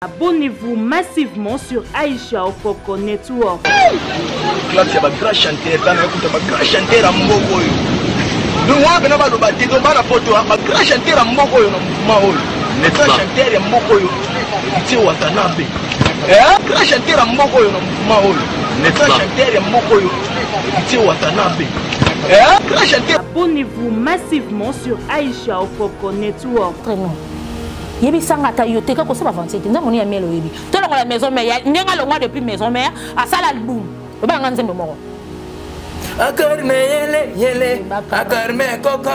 Abonnez-vous massivement sur Aïcha Okoko Network. Classe ya ba grand chanteur kana kuta ba grand chanteur amboko yo. Nwa bena ba do ba tito ba na poto ba grand chanteur amboko yo na oyo. Le grand chanteur ya amboko yo. Ti Watanabe. Grand chanteur amboko yo na oyo. Le grand chanteur ya amboko yo. Ti Watanabe. Grand chanteur. Abonnez-vous massivement sur Aïcha Okoko Network. Très bien. Yebi sanga ta yote ka ko sa avancer te ndamoni ya melo yebi to la maison mère ndenga longwa depuis maison mère à sala album o ba nganze memo akarme yele akarme koko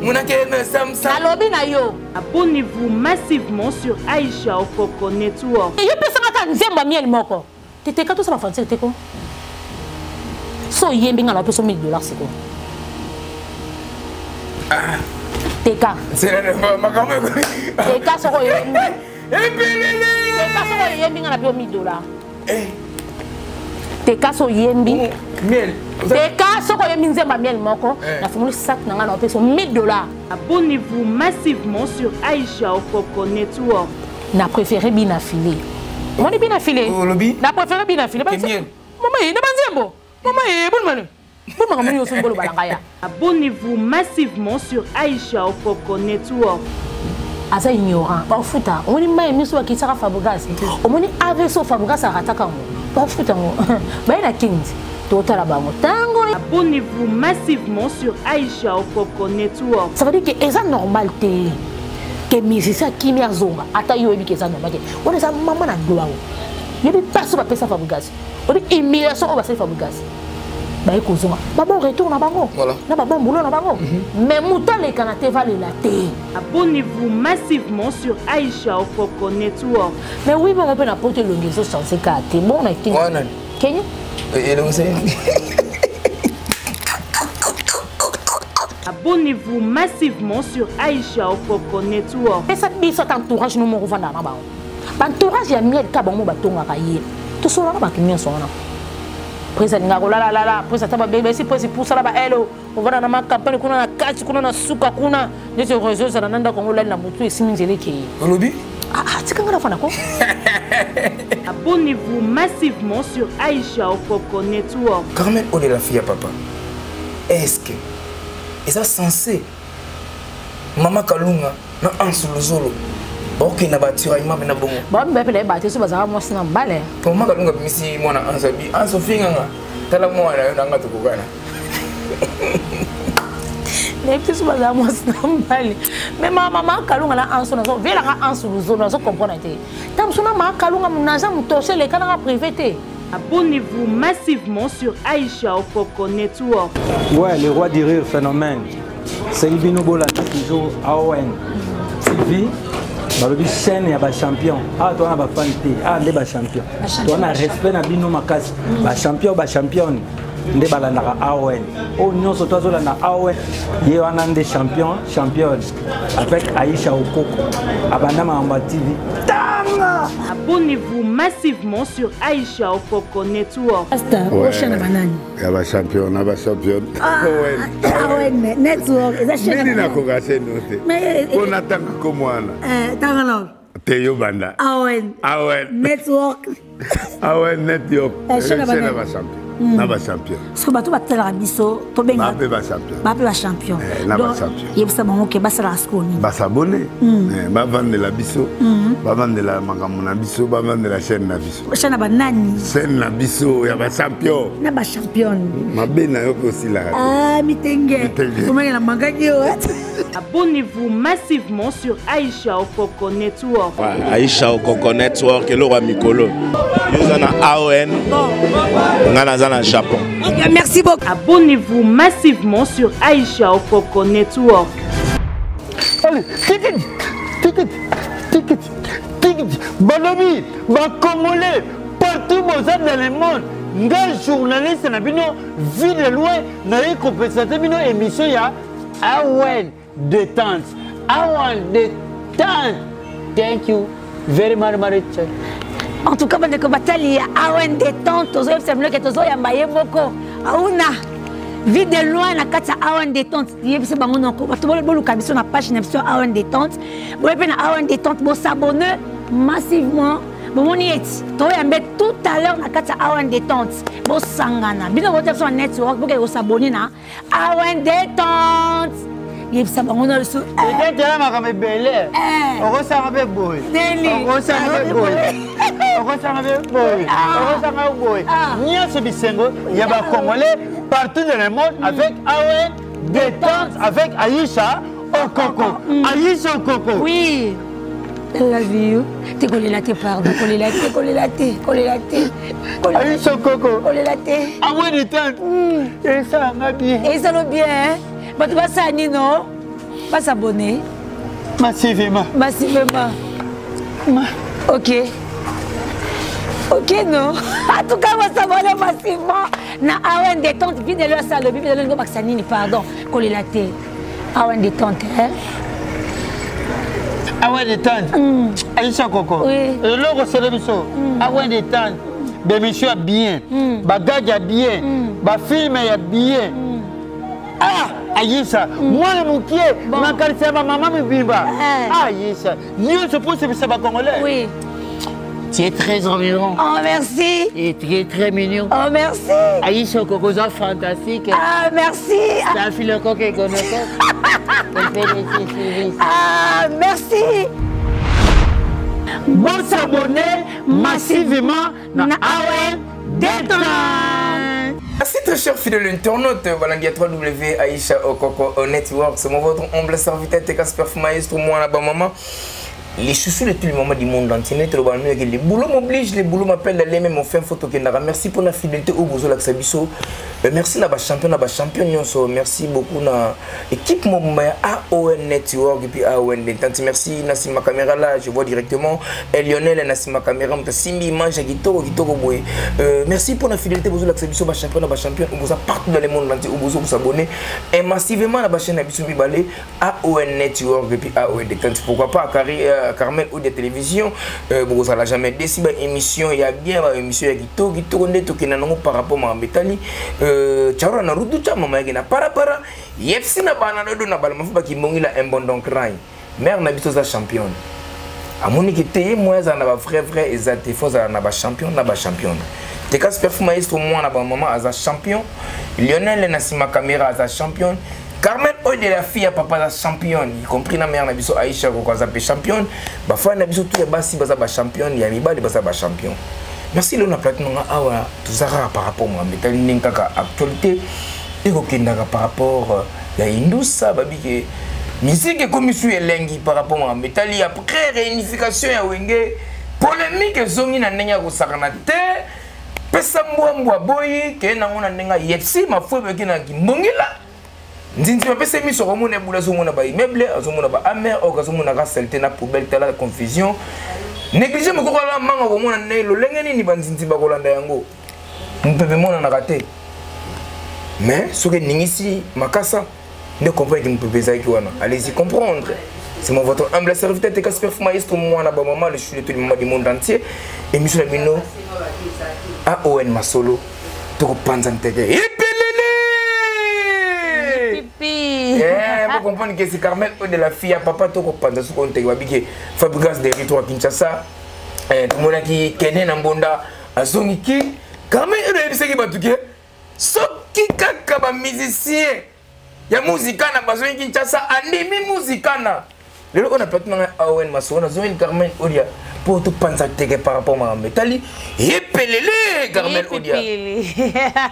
munake me samsa alobi na yo. Abonnez-vous massivement sur Aïcha Okoko Network. Yebi sanga ta nzemba miel moko tete ka to sa avancer te ko so yembi ngala peso $1000 siko Teka. Teka soko yembi. Teka soko yembi ngana pio $1000. Teka so yembi. Miel. Teka soko yembi nzemba miel moko. Na fumuli sac na ngana peso $1000. Abonnez-vous massivement sur Aïcha Okoko Network. Na préféré bina filé. On est bina filé. Na préféré bina filé. Maman, il n'a pas nzembo. Maman, il bon manu. Abonnez-vous massivement sur Aïcha Okoko Network. Asa ignorant, ba futa. On ni mai miso ki sara Fabregas. On ni aveso Fabregas arataka mo. Ba futa mo. Ba ina kindi. To tala ba mo. Tango. Abonnez-vous massivement sur Aïcha Okoko Network. Ça veut dire que c'est normal que musicien qui m'y a zonga. Ata yo ebi que c'est normal. On est ça maman na gloire. Yebi passe ba pesa Fabregas. On dit humiliation on va se Fabregas. Bon retour na bango. Voilà. Na bon boulot na bango. Mais mouta les canate va les latter. Abonnez-vous massivement sur Aïcha Okoko Network. Mais oui, mais on peut n'apporter le réseau sans ces cartes. Bon, on a été. Kenya? Et donc c'est. Abonnez-vous massivement sur Aïcha Okoko Network. Et ça dit ça entourage nous mon revendre na bango. Entourage ya miel ka bango batonga ka yé. Tout ça là ba kimia so na. Président ngako la président ba bébé si pour ça là ba hello on va dans ma campagne kuna na kati kuna na suka kuna nje réseau ça nanda kongo la na mutu esiminzele ke olobi tikanga na fana ko. Abonnez-vous massivement sur Aïcha Okoko Network. Carmen Ode la fille à papa est-ce que est-ce censé Mama Kalunga na ansuluzolo ok na batira ima na bongo ba mbebe le bati so bazaka mo sina mbale ko Mama Kalunga misi mwana ansabi ansofinga nga tala mwana yo nanga tukugana les petits sont à moi mais maman Kalunga na anso na so vela ka ansuluzolo na so comprendre te tam sona ma Kalunga munaza mutoshe le kana privé te. Abonnez-vous massivement sur Aïcha Okoko Network. Ouais, le roi du rire phénomène. C'est Libino Bola toujours AON. Sylvie, balobi chaîne ya ba champion. Ah toi na ba fan te. Ah ndé ba champion. Toi na respect na bino makasi. Ba champion ba championne. Ndé balandaka AON. Oh nyonso toi zola na AON. Ye wana ndé champion, championne. Avec Aïcha Okoko. Abanda Mamba TV. Abonnez-vous massivement sur Aïcha Okoko Network. Prochaine banane. Ya ba champion, na ba champion. AON Network. Nini na kokase note. On attend comme moi. Tangalo. Teyo banda. AON Network. AON Network. C'est na ba champion. Na ba champion. Parce que bato batela biso to benga. Ba champion. Ba champion. Na ba champion. Yebisa bango ke basala skoni. Ba s'abonner. Ba vendre la biso. Ba vendre la makambo na biso, ba vendre la chaîne na biso. Chaîne ba nani? Chaîne na biso ya ba champion. Na ba champion. Mabe na yo aussi la. Ah mitenge. Comment la mangaki yo? Abonnez-vous massivement sur Aïcha Okoko Network. Aïcha Okoko Network, le roi Mikolo. Yozana AON. Ngana zana Japon. Merci beaucoup. Abonnez-vous massivement sur Aïcha Okoko Network. Allez, ticket. Balobi, ba Congolais, partout dans le monde. Nga journaliste na bino vie de loin na compétition bino émission ya AON détente. AON détente. Thank you very much. En tout cas, on a batali AON détente. Tozo yebisa que tozo ya maye moko. Auna vie de loin na kati AON détente. Yebisa bango noko. Bato boluka biso na page na biso AON détente. Bo pe na AON détente bo s'abonner. massivement. Bon, on y est. Toi, tout à l'heure, on a 4 Awen détente. Bon, sangana. Bien, on va sur network pour que vous s'abonnez. Awen détente. Il y a ça, on a le sou. Peut-être que ma caméra belle. On ressent un peu beau. On ressent un peu beau. On ressent un peu beau. On ressent un peu beau. Nia Sebisengo, il y a des Congolais partout dans le monde avec Awen détente, avec Aïcha Okoko. Aïcha Okoko. Oui. I love you. T'es collé la tête, pardon. Collé la tête, collé la tête, collé la tête. Aïcha Okoko. Collé la tête. Awen détente. Et ça va bien. Et ça va bien, hein? Mais tu vas s'abonner, non? Pas s'abonner. Massivement. Massivement. Ok. Ok, non? En tout cas, on va s'abonner massivement. Na Awen détente, vide le salle, vide le Maxanini, pardon. Collé la tête. Awen détente, hein? Awen détente. Aïcha Okoko. Oui. Et là, on se lève ça. Awen détente. Des messieurs bien. Bagage bien. Des films bien. Ah, Aïssa, moi mon pied, ma carte, ma maman me vivra. Ah, Aïssa, Dieu se pose sur ce Congolais. Oui. Tu es très mignon. Oh, merci. Et tu es très mignon. Oh, merci. Aïssa, Cocosa fantastique. Ah, merci. C'est un fil de coq et gonocot. Ah, merci. Bon s'abonner massivement dans Awen détente. Merci très cher fidèle internaute, voilà il y a 3W Aïcha Okoko Network, c'est mon votre humble serviteur Casper Maestro, moi là-bas maman. Les chaussures de tous les moments du monde entier, les boulots m'obligent, les boulots m'appellent les mêmes, on fait une photo. Merci pour la fidélité au bout de la Xabiso. Merci à la champion, merci beaucoup à l'équipe AON Network et puis AON Détente. Merci Nassima Caméra là, je vois directement Lionel Nassima Caméra, Simbi Mange Gitoro Boy. Merci pour la fidélité au bout de la Xabiso, champion, on vous a partout dans le monde entier, au bout de vous abonner et massivement à la chaîne Abisso Bibalé, AON Network et puis AON Détente. Pourquoi pas Carmel ou des télévisions, vous n'allez jamais décidé émission, il y a bien une émission qui par rapport à Métali. Charo na rudu cha mama yake na para yepsi na bana dodo na bala mafuba kimbongi la embondon cry mère na biso za champion amoni kete moi za na ba vrai ezate fo za na ba champion te Casper Maestro moi na ba maman aza champion Lionel Nassima Caméra aza champion Carmen Oy de la fille à papa la championne, y compris la mère Nabiso Aïcha Kokaza championne, ba fa Nabiso tout les basi baza ba championne, ya miba de baza ba champion. Merci le na plateau nga awa tout ça par rapport à Métali Ninkaka actualité et kokendaka par rapport ya Indoussa babi ke musique comme monsieur elengi par rapport à Métali après réunification ya wenge polémique zongi na ndenya ko sakana te pesa mbwa boyi ke na ngona ndenga yepsi mafwe ke na kimbongila nzinzi mapesa miso komona bula zomona ba immeuble azomona ba amer okazomona ka salte na poubelle tala confusion négligé me kokola manga komona ne lo lengeni ni banzinzi bakolanda yango mpebe mona na raté mais ce que ningisi makasa ne comprend que mpebe zaki wana allez-y comprendre c'est mon votre humble serviteur de Casper Maestro moi na ba maman le chou de tout le monde du monde entier et monsieur Labino AON Masolo to panza nteke vous comprenez que c'est Carmel de la fille à papa to kopanda su konte wabike Fabrigas de Rito à Kinshasa tout le monde qui kene na mbonda azongi ki Carmel de biseki batuke soki kaka ba musicien ya muzika na bazongi Kinshasa andimi muzika na lelo on a peut-être AON Masona zongi Carmel Odia pour tout penser par rapport à Métali et pelele Carmel Odia.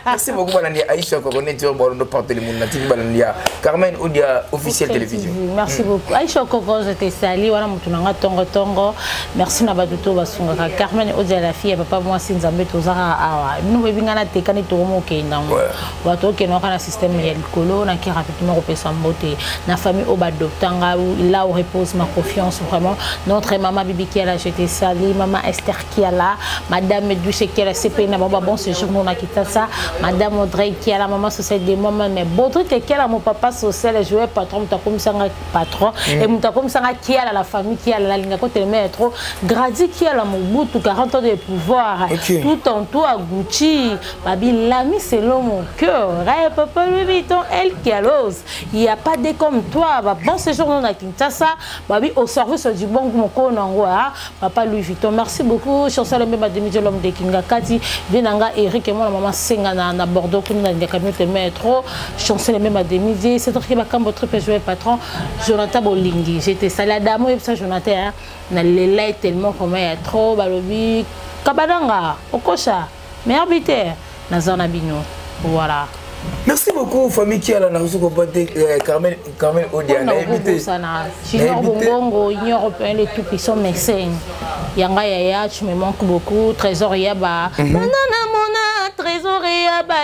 Merci beaucoup Balandi Aïcha Kokone tu vas de porter le monde natif Balandi Carmel Odia officiel télévision. Merci beaucoup Aïcha Kokone je te salue wana mutunanga tongo merci na baduto basunga Carmel Odia la fille papa moi sinzambe tozara awa nous bebingana tekani to mo kendango wato keno kana système ya likolo na ki rapidement repesa mbote na famille obadoptanga là où repose ma confiance vraiment notre maman Bibi qui a la jeté Sali, maman Esther qui est là, madame Douche qui est là, CP, bon séjour, on a quitté ça, madame Audrey qui est là, maman sociale des mamans, mais bon truc qui est là, mon papa social, joueur patron, t'as comme ça un patron, et mon comme ça qui est là, la famille qui est là, la ligne à côté, mais trop, Grady qui est là, mon bout, tout 40 ans de pouvoir, tout en tout à Gucci, babi, l'ami, c'est l'homme mon cœur, papa, Louis Vuitton, elle qui a l'ose, il n'y a pas de comme toi, bon séjour, on a quitté ça, babi, au service du bon, mon con, Papa Louis Vuitton. Merci beaucoup. Chancel même demi de l'homme de Kinga Kati. Venanga Eric et moi, la maman Senga na Bordeaux, comme nous avons des camions de métro. Chancel même demi. C'est toi qui va comme votre joueur patron, Jonathan Bolingi. J'étais saladamo et ça, Jonathan. Na l'élan tellement comme il y a trop. Balobi. Kabadanga. Okosha. Mais arbitre. Nazana Bino. Voilà. Merci beaucoup, famille qui a la nausée Carmen Odia. Junior Bongongo, Union Européenne, les tout puissants médecins. Yanga Yaya, tu me manques beaucoup. Trésor Yaba. Trésor Yaba.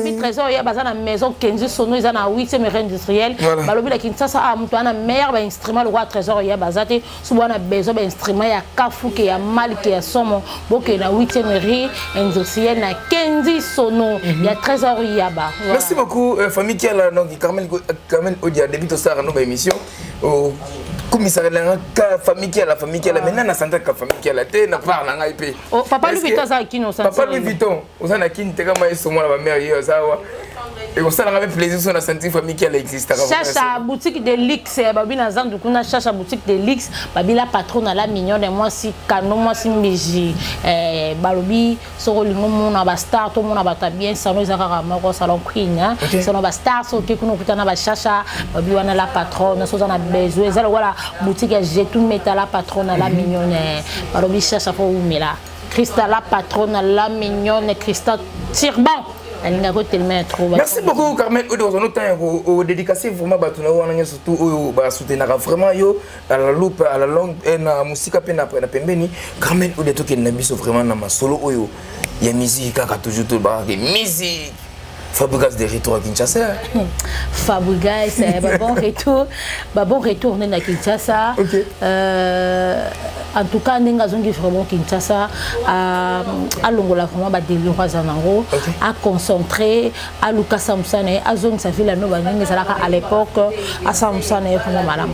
Le Trésor Yaba, dans la maison 15 sono, ils ont un 8e rang industriel. Balobi la Kinshasa a monté un meilleur instrument, le roi Trésor Yaba. Zate, souvent on a besoin d'instruments, il y a Kafou, il y a Mal, il y a Somo. Donc il y a 8e rang industriel, il y a 15 sono. Il y a Trésor Yaba. Merci beaucoup, famille qui a la donc Carmen Odia débute au Sahara nos émissions. Commissariat la famille qui a la maintenant na santé ka famille qui a la tête na part na IP. Papa Louis Vuitton ça qui nous santé. Papa Louis Vuitton, on a qui n'était comme ils sont moi la mère hier ça wa. Et on s'en avait plaisir sur la santé famille qui a existe. Chacha boutique de luxe babi na zang du kuna chacha boutique de luxe babi la patronne la mignon de moi si canon moi si miji balobi soro lingo mona ba star to mona ba bien salon ezaka mako salon queen hein salon ba star so ke kuno kutana ba chacha babi wana la patronne so na besoin zalo voilà boutique j'ai tout mettre la patronne la mignonne balobi chacha pour umela Christa la patronne la mignonne Christa Tirban. Merci beaucoup Carmen Odo on a dédicacé vraiment batuna wana surtout ba soutenir vraiment yo à la loupe à la longue et na musique pe na pembeni Carmen Odo to ke na biso vraiment na masolo oyo ya musique kaka toujours to ba musique Fabregas de retour à Kinshasa. Fabregas, bon retour à Kinshasa. En tout cas, nous avons vraiment Kinshasa à Longola vraiment à concentrer à Lucas Samsane à Zone Savila Nova à l'époque à Samsane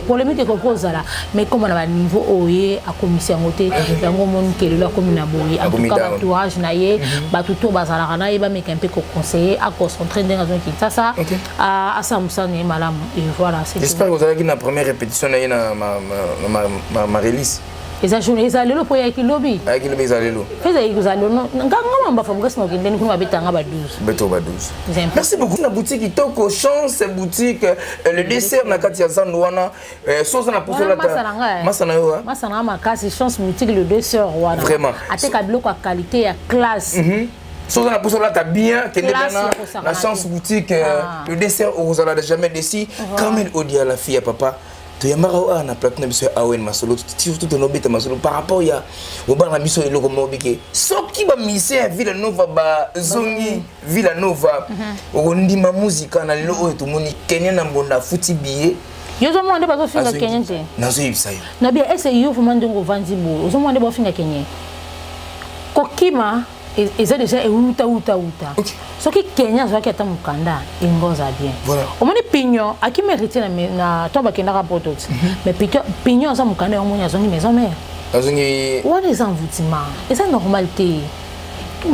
polémique que propose là mais comme on a un niveau OE à commission côté dans mon monde qui est là comme une aboye en tout cas entourage naie batuto bazala na eba mais un peu conseiller à concentrer dans Zone Kinshasa à Samsane malam et voilà c'est j'espère que vous avez la première répétition na ma release. Les journée les allés pour y aller lobby. Avec le les allés. Fais les allés non. Nganga mba Fabregas no kende ko mabeta ngaba 12. Beto ba 12. Merci beaucoup na boutique Itoko chance boutique le dessert na kati ya Zandwana sauce na poso la ta. Masana yo. Masana makasi chance boutique le dessert wana. Vraiment. Ateka biloko ya qualité ya classe. Sauce na poso la ta bien kende na chance boutique le dessert aux allez jamais déci Carmen Odia la fille à papa. Yamara na platinum biso awen masolo surtout to nobita masolo par rapport ya obana biso eloko mobike soki ba mise Villa Nova ba zongi Villa Nova ondima muzika na lelo oyo to moni Kenya na mbonda futi biye yozo mwande bazo finga Kenya nte nazo yibisa yo na bia ese yo fumande ngo vandi bo ozo mwande ba finga Kenya kokima eza déjà uta ce qui Kenya soit qui est en Kanda ingoza bien au moins pignon à qui mérite na tomba kenda rapporto mais pignon ça mukanda au moins azongi maison mère azongi what is envoûtement et ça normalité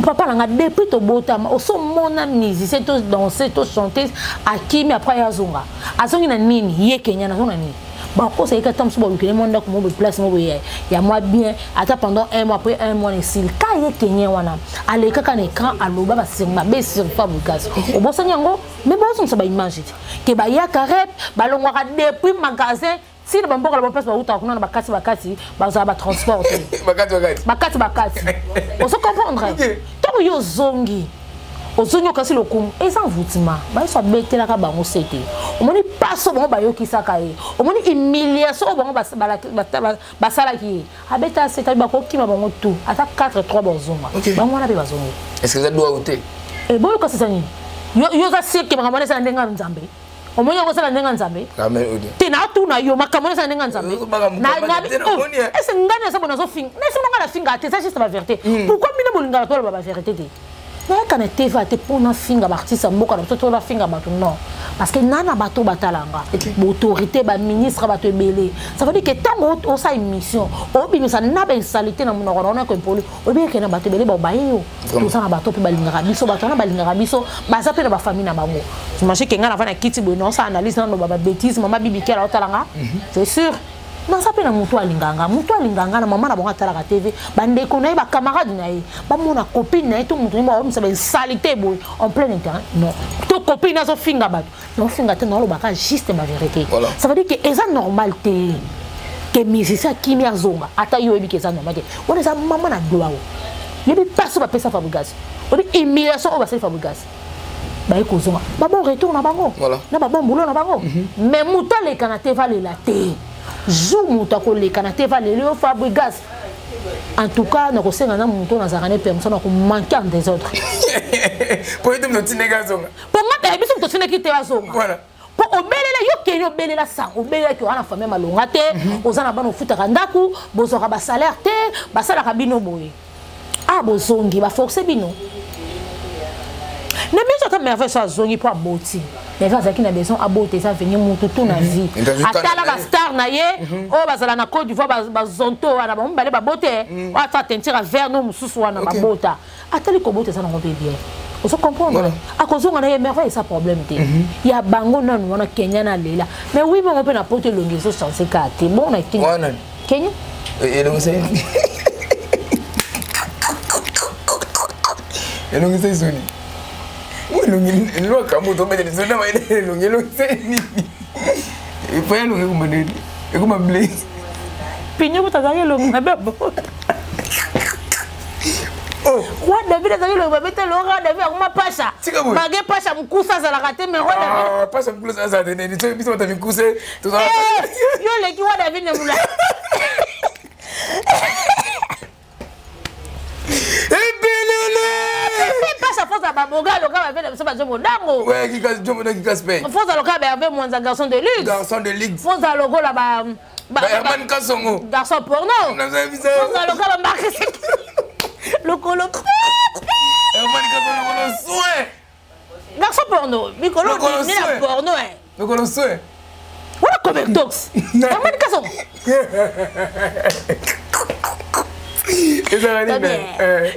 papa langa depuis to botama au son mona musicien to danser to chanter à qui mais après azonga azongi na nini ye Kenya na zona nini bon cause est que tant que le monde a comme place mo il y a moi bien attends pendant un mois après un mois ici quand il Kenya wana aller kaka na écran aloba ba sima be sur Fabregas au bon sanyango mais bon son ça ba image que ba ya carré ba longwa depuis magasin si le bamboka la place ba uta kuna na bakati ba za ba transporter bakati on se comprendre tant yo zongi ozonyo kasi lokumu eza envoûtement ba so betela ka bango sete omoni paso bango bayokisa kaye omoni humiliation bango basala ki abeta sete ba ko kima bango tout ata 4-3 bozonga bango na be bazonga est-ce que ça doit outer et boyo kasi sani yo za sike bangamane sa ndenga nzambe omoni ko sala ndenga nzambe Carmen Odia tena tuna yo makamone sa ndenga nzambe na est-ce ngana sa bona so finga na se ngana finga te ça juste la vérité pourquoi mina bolinga to la vérité quand tu vas te prendre un finger artiste mboka na to la finger bato non parce que nana bato batalanga autorité ba ministre bato belé ça veut dire que tant on sa émission on bimisa na ba salité na monoko na ko poli o bien que na bato belé ba bayo tout ça na bato pe balinga biso bato na balinga biso ba sa pe na ba famille na bango j'imagine que ngana va na kiti bo non ça analyse na ba bêtise mama bibi kela otalanga c'est sûr non ça peut na mutu alinganga na maman na bonga tala ka TV bande ko na ba camarade na ye ba mona copine na tout mutu mo on se salité boy en plein internet non to copine na so finga ba non finga te non lo ba ka juste ma vérité ça veut dire que eza normal te que musicien kimi azonga ata yo ebi ke eza normal te on eza maman na gloire yebi passe ba pesa Fabregas on dit humiliation on va se Fabregas ba ekozonga ba bon retour na bango na ba bon boulot na bango mais mutu le kanate va le laté jour mutako le kanate va le Fabregas en tout cas na ko senga na mutu na zakane permission na ko manquer en des autres pour être notre négazonga pour moi biso to sene ki te azonga voilà pour obelela yo ke yo belela sa obelela ki wana famille malonga te ozana bana ofutaka ndaku bozoka ba salaire te basala ka bino boye ah bozongi ba forcer bino ne biso ta merveille sa zongi pour aboti mais vas qui na besoin aboter ça venir mutu tout na vie atala ba star na ye o bazala na Côte d'Ivoire ba zonto wana ba mbale ba boter wa fa tentira vers no mususu wana ba bota atali ko boter ça na ngombe bien vous comprenez à cause on a merveille ça problème te il y a bango na wana Kenya na lela mais oui mais on peut na porter longuezo chance kate bon na Kenya et donc c'est et donc c'est soni oui lo kamu to mettre sona ma ile lo c'est ni et pas lo comme ne et comme blé pinyo butazali lo ngabebo oh what David azali lo babete lo ga David akuma pasha mage pasha mkusa za la kate mais what David pasha mkusa za tene ni so biso mkusa to za yo le ki what David ne mula pasha foza baboga lo ka ba vele ba dango ouais qui casse jomo qui casse pain foza lo ka ba avec mon garçon de ligue foza lo go la ba Herman Kasongo garçon porno foza lo ka ba marqué le colo Herman Kasongo le soin garçon porno Mikolo ni la porno le colo soin voilà comme tox Herman Kasongo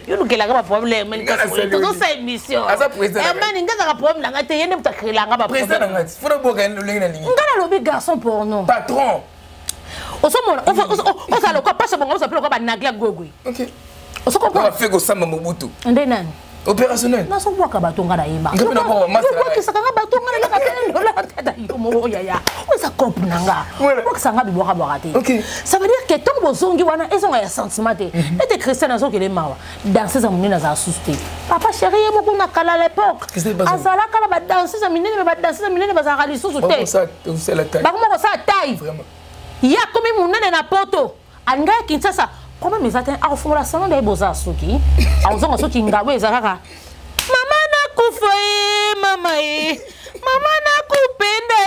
yo lukelanga ba problème mais tout ça émission man ngaza ka problème nga te yende mutakelanga ba président nga funa boka lengi na lingi ngana lobi garçon porno patron osomona on ça le quoi pas bon on s'appelle quoi ba nagla gogwe OK on se comprend on va faire go samba Mobutu ndena opérationnel na so boka batonga na yeba ngapena ko masala ko kisaka batonga na ka tele lola tata yo mo ya on ça comprendre ko kisanga bi boka boka te OK ça veut dire que tant bozongi wana ezonga ya sentiment te et Christian azo ke le mawa danser za munina za asuste papa chéri mo ko na kala l'époque azala kala ba danser za minene ba danser za minene ba za kali susu te ça c'est la taille ba ko ça taille vraiment ya komi munene na poto anga Kinshasa comment mes attentes à fond la salon des beaux-arts soki à ozonga soki ngawe ezaka mama na kufa mama mama na kupenda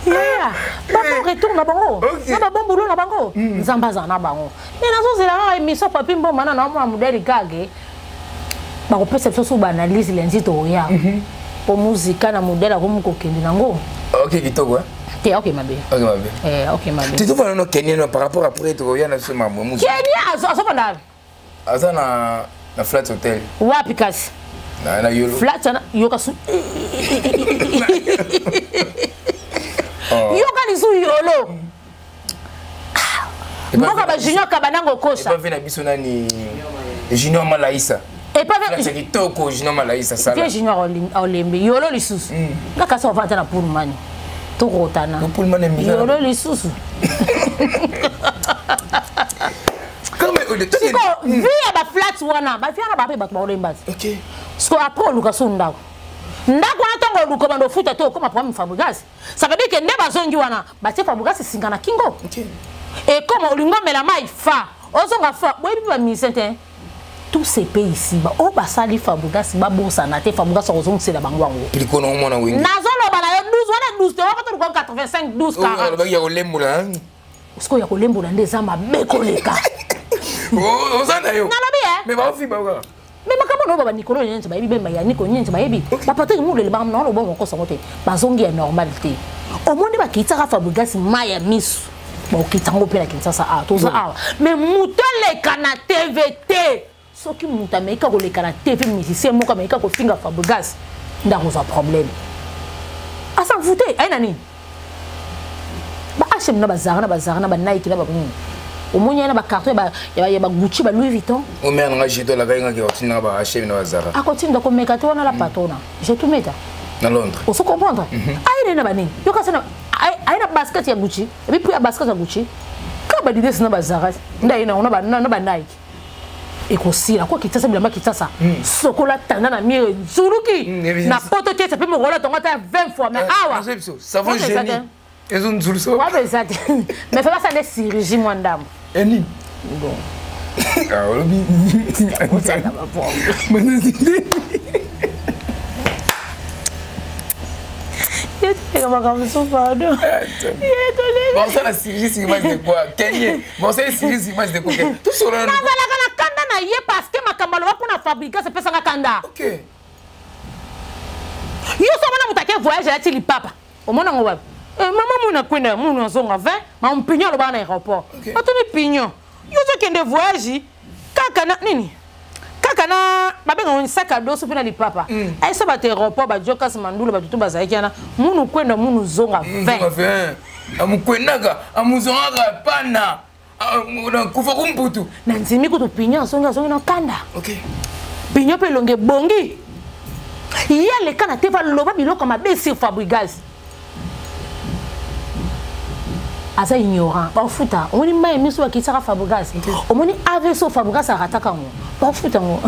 yeah ba retourne na bango na ba bon boulot na bango nzambaza na bango mais nazo zela émission papi mboma na mwa modèle kage ba ko pesa so ba analyse lenzi to ya po musique na modèle ko mu ko kendi nango OK kitoko OK mabe OK mabe tu trouves non Kenya par rapport à pour être yana ce mambo musique Kenya aso panda asa na flat hotel wapi kasi na yolo flat na yoka su yoka ni su yolo mboka ba junior kabanango kosa pas vu na biso nani junior Malaisa et pas vu c'est kitoko junior Malaisa sala junior olembe yolo lisusu kaka so vanta na pour mani to rotana pour mani yolo lisusu siko via ba flat wana ba fiana ba pe ba to olemba OK siko après luka so ndako ndako na tango luka bando futa to comme problème Fabregas ça veut dire que ne bazongi wana ba te Fabregas singana kingo OK et comme olingo mela mai fa ozonga fa boyebi ba misente tous ces pays ici ba o ba sali Fabregas ba bosa na te Fabregas ozonga c'est la bangwango piliko no mona wengi nazolo bala yo 12 wana 12 to ko 85 12 40 ba ya olemula siko ya kolembola ndezama bekoleka ozanda yo nalobi mais ba ofi ba ka mais makamo no baba Nikolo nyenze ba yebi bemba ya Niko nyenze ba yebi ba pateki mu le ba no lo bon ko songote ba zongi ya normalité au monde ba kitaka Fabregas maya misu ba kitango pela Kinshasa a toza a mais mutale kana TVT soki muta meika ko le kana TV musicien mo ka meika ko finga Fabregas ndako za problème s'en foutait ay nani ba H&M na bazara na Nike na ba au moins il y a ba carton il y a ba Gucci ba Louis Vuitton o mère nga jeto la gainga ki otina ba H&M na bazara a continue de comme on a la patona j'ai tout mettre na Londres on se comprendre ay na bani yo ka sana ay na basket ya Gucci et puis ya basket ya Gucci ka ba dide na bazara ndai na ona ba Nike et aussi la quoi qui t'a simplement qui t'a ça sokola tanda na mire zuluki na poto tete pe mo rola tonga ta 20 fois mais awa ça va génie ils ont zulu so ouais mais ça mais fais pas ça des chirurgie moi ndam eni bon ah olobi ça na ba pour et comment comme ça pardon bon ça la chirurgie c'est image de quoi Kenye bon ça la chirurgie c'est image de quoi tout sur là na ye parce que makambalo wa kuna fabriquer c'est pesa kanda OK yo so mona mutake voyage ya tili papa o mona ngo wapi mama muna kwenda muna zonga 20 ma mpinyo lo bana aéroport atuni pinyo yo so kende voyage kaka na nini kaka na babenga on sac à dos supina li papa ay so ba te aéroport ba joka simandula ba tutu bazaikana munu kwenda munu zonga 20 amukwendaga amuzonga pana kufa kumputu nanzimi kutu pinyo songa na kanda OK pinyo pe longe bongi ya le kana te va loba biloko mabe sur Fabregas asa ignorant ba futa oni mai miso wa kitaka Fabregas omoni aveso Fabregas arataka ngo ba futa ngo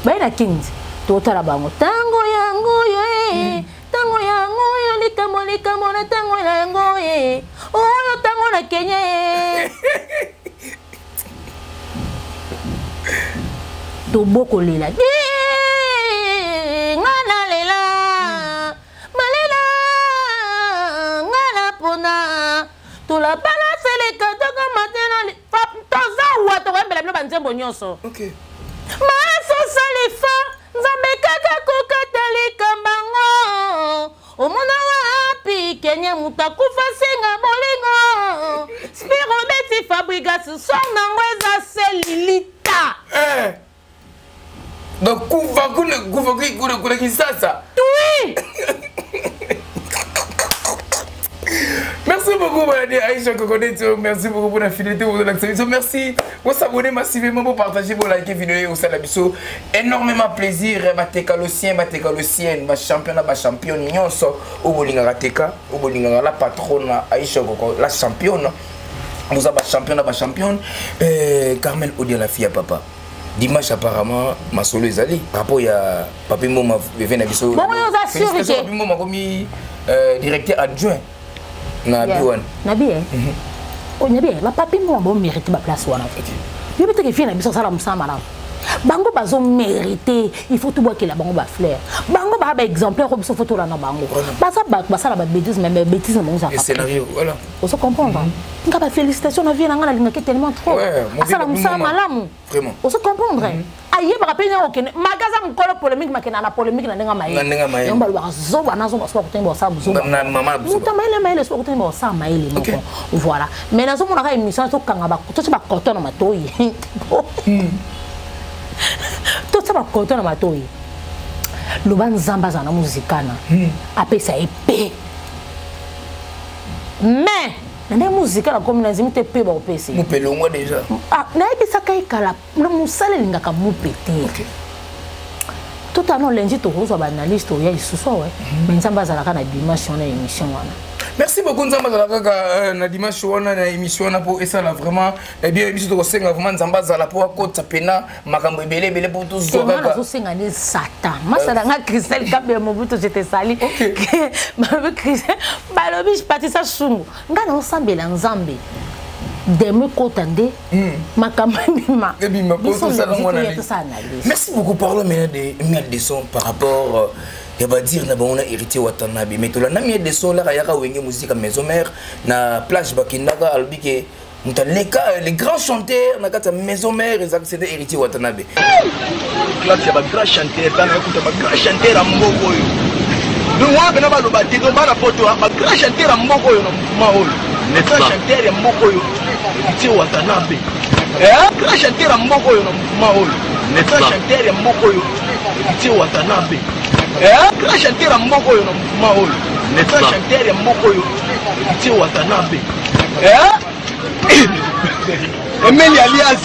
ba ina kings to tala bango tango yango yo tango yango yo likamo na tango yango oyo tango na Kenya to boko lela ngana lela malela ngana pona to la balance le kataka matena toza wa to wembela bino banzembo nyonso OK maso salifa nzambe kaka kokatali kambango omona wapi Kenya mutakufa singa bolingo Spirobeti Fabregas son nango eza selilita donc kufa kuna kisasa oui merci beaucoup Baladi Aïcha Kokoneto, merci beaucoup pour la fidélité pour l'activité, merci pour s'abonner massivement, pour partager, pour liker vidéo au sein de la biso, énormément plaisir, bateka le sien, ma championne, ma championne, nyonso, au bolingara teka, au bolingara la patronne Aïcha Koko, la championne, nous avons ma championne, Carmel Odia la fille à papa. Dimanche apparemment ma solo ezali par rapport ya papi moma vient à biso. Bon yo assure que papi moma comme directeur adjoint na Biwan. Na bien. Oh na bien, la papi moma bon mérite ba place wana. Yo peut que fina biso sala musama là. Bango bazo mérité, il faut tout boire que la bango ba fleur. Bango ba exemplaire comme ça photo là na bango. Ba ça la bêtise même bêtise mon ça. Le scénario voilà. On se comprendre. Nga ba félicitations na vie na ngala linga tellement trop. Ça la musama là. Vraiment. On se comprendre. Aïe ba rappeler OK. Magaza mkolo polémique makena na polémique na ndenga maïle. On ba ba zo ba na zo ba so kutemba sa buzo. Na maman buzo. Maïle so kutemba sa maïle moko. Voilà. Mais na zo mona ka émission to kanga ba to ba koto na matoyi. Tout ça va compter dans ma toile. Le ban zamba zana muzikana. Après ça épée. Mais na muzika la comme na zimite pe ba opesi. Mu pelongo déjà. Ah, na epesa kai kala na musale lingaka mu pété. OK. Tout à l'heure lundi to reçoit ba analyste ya isuso ouais. Mais nzamba zala kana dimension na émission wana. Merci beaucoup Nzamba Zalaka na dimanche wana na émission na pour ça là vraiment et bien biso to senga vraiment Nzamba Zala pour kota pena makambo belé pour tous zoka. Nga zo senga ni Satan. Masala nga Christelle Kabé Mobutu j'étais sali. Ma Christelle balobi je parti ça sungu. Nga na osambela Nzambe. Deme kotande makamandima. Et bien pour tout ça merci beaucoup parlons maintenant de miel de son par rapport et va dire na on a hérité Watanabe mais to la na miel de son là ya ka wenge musique à maison mère na plage bakindaka albi ke mutaleka les grands chanteurs na kata maison mère ils accédent hérité Watanabe classe ya ba grand chanteur kana kuta ba grand chanteur a mboko yo donc wa bena ba lo ba tito ba na photo ba grand chanteur a mboko yo na mouvement oyo les grand chanteur ya mboko yo hérité Watanabe grand chanteur a mboko yo na mouvement oyo les grand chanteur ya mboko yo hérité Watanabe grand chanteur a mboko yo na mouvement oyo neta chanteur ya mboka oyo héritier Watanabe Emeli alias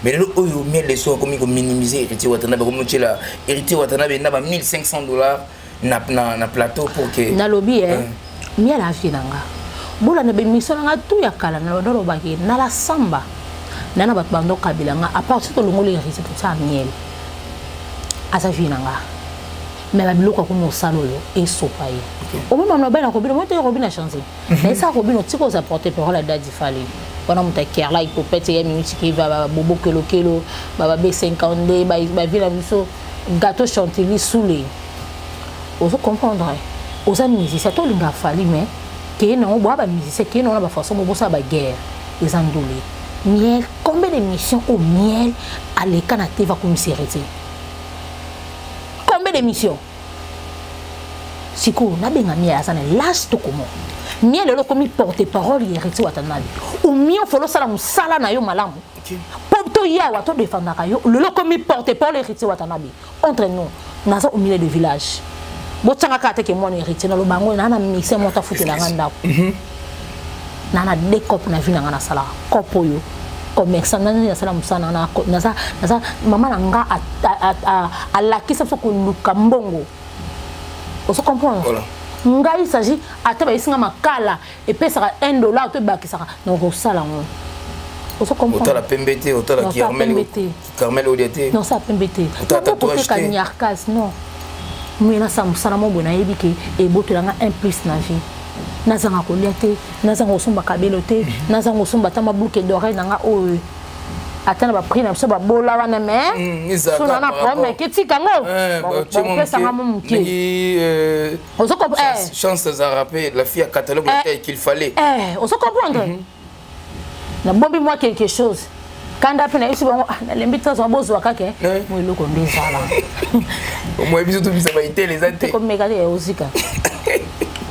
mais le oyo miel les soins comme minimiser héritier Watanabe comme tu là héritier Watanabe n'a pas $1,500 na plateau pour que na lobby miel a finanga bola na bemission nga tout ya kala na ndolo baki na la samba nana bat bando kabila nga à part tout le ngoli héritier tout ça miel asa finanga mais la biloko ko no salolo et sopaye au moment no bana ko bino moto ko bina chance mais ça ko bino tiko za porter parole à dadi fali wana mutakia là il peut péter ya minute qui va bobo kelo baba B50 ba vila biso gâteau chantilly soulé ozo comprendre oza musicien to linga fali mais que non bois ba musicien que non na ba façon bobo sa ba guerre les andolé miel combien d'émissions au miel à l'écran va comme s'arrêter combien d'émissions siko na benga miel asana last to comment miel le comme porte-parole héritier Watanabe ou mieux folo sala musala na yo malamu poto ya wato défendre ka yo le comme porte-parole héritier Watanabe entre nous naza au milieu de village botanga kate ke mon héritier na lo bango na mixer mota futu na nganda na découpe na vina ngana sala kopo yo commerçant na sala musana na naza mama nga a la kisa so ko luka mbongo on se comprend voilà nga il s'agit ata ba isinga makala et pesa $1 to bakisaka na ko sala ngo on se comprend autant la PMBT autant la Carmel Odiaté non ça PMBT autant pour que nyarkas non mwina samusana mo bona yebike e botolanga un plus na vie nazanga ko liate nazanga osumba kabelote nazanga osumba tama boucle d'oreille nanga o atana ba prix na so ba bola wana mais so na problème que ti kango bon ça nga mon pied on se comprend chance de rappeler la fille à catalogue qu'il fallait on se comprendre na bombi moi quelque chose quand après ici bon l'embita so bozo akake mo iloko ndezala moi biso to bisa ba ité les até comme méga et osika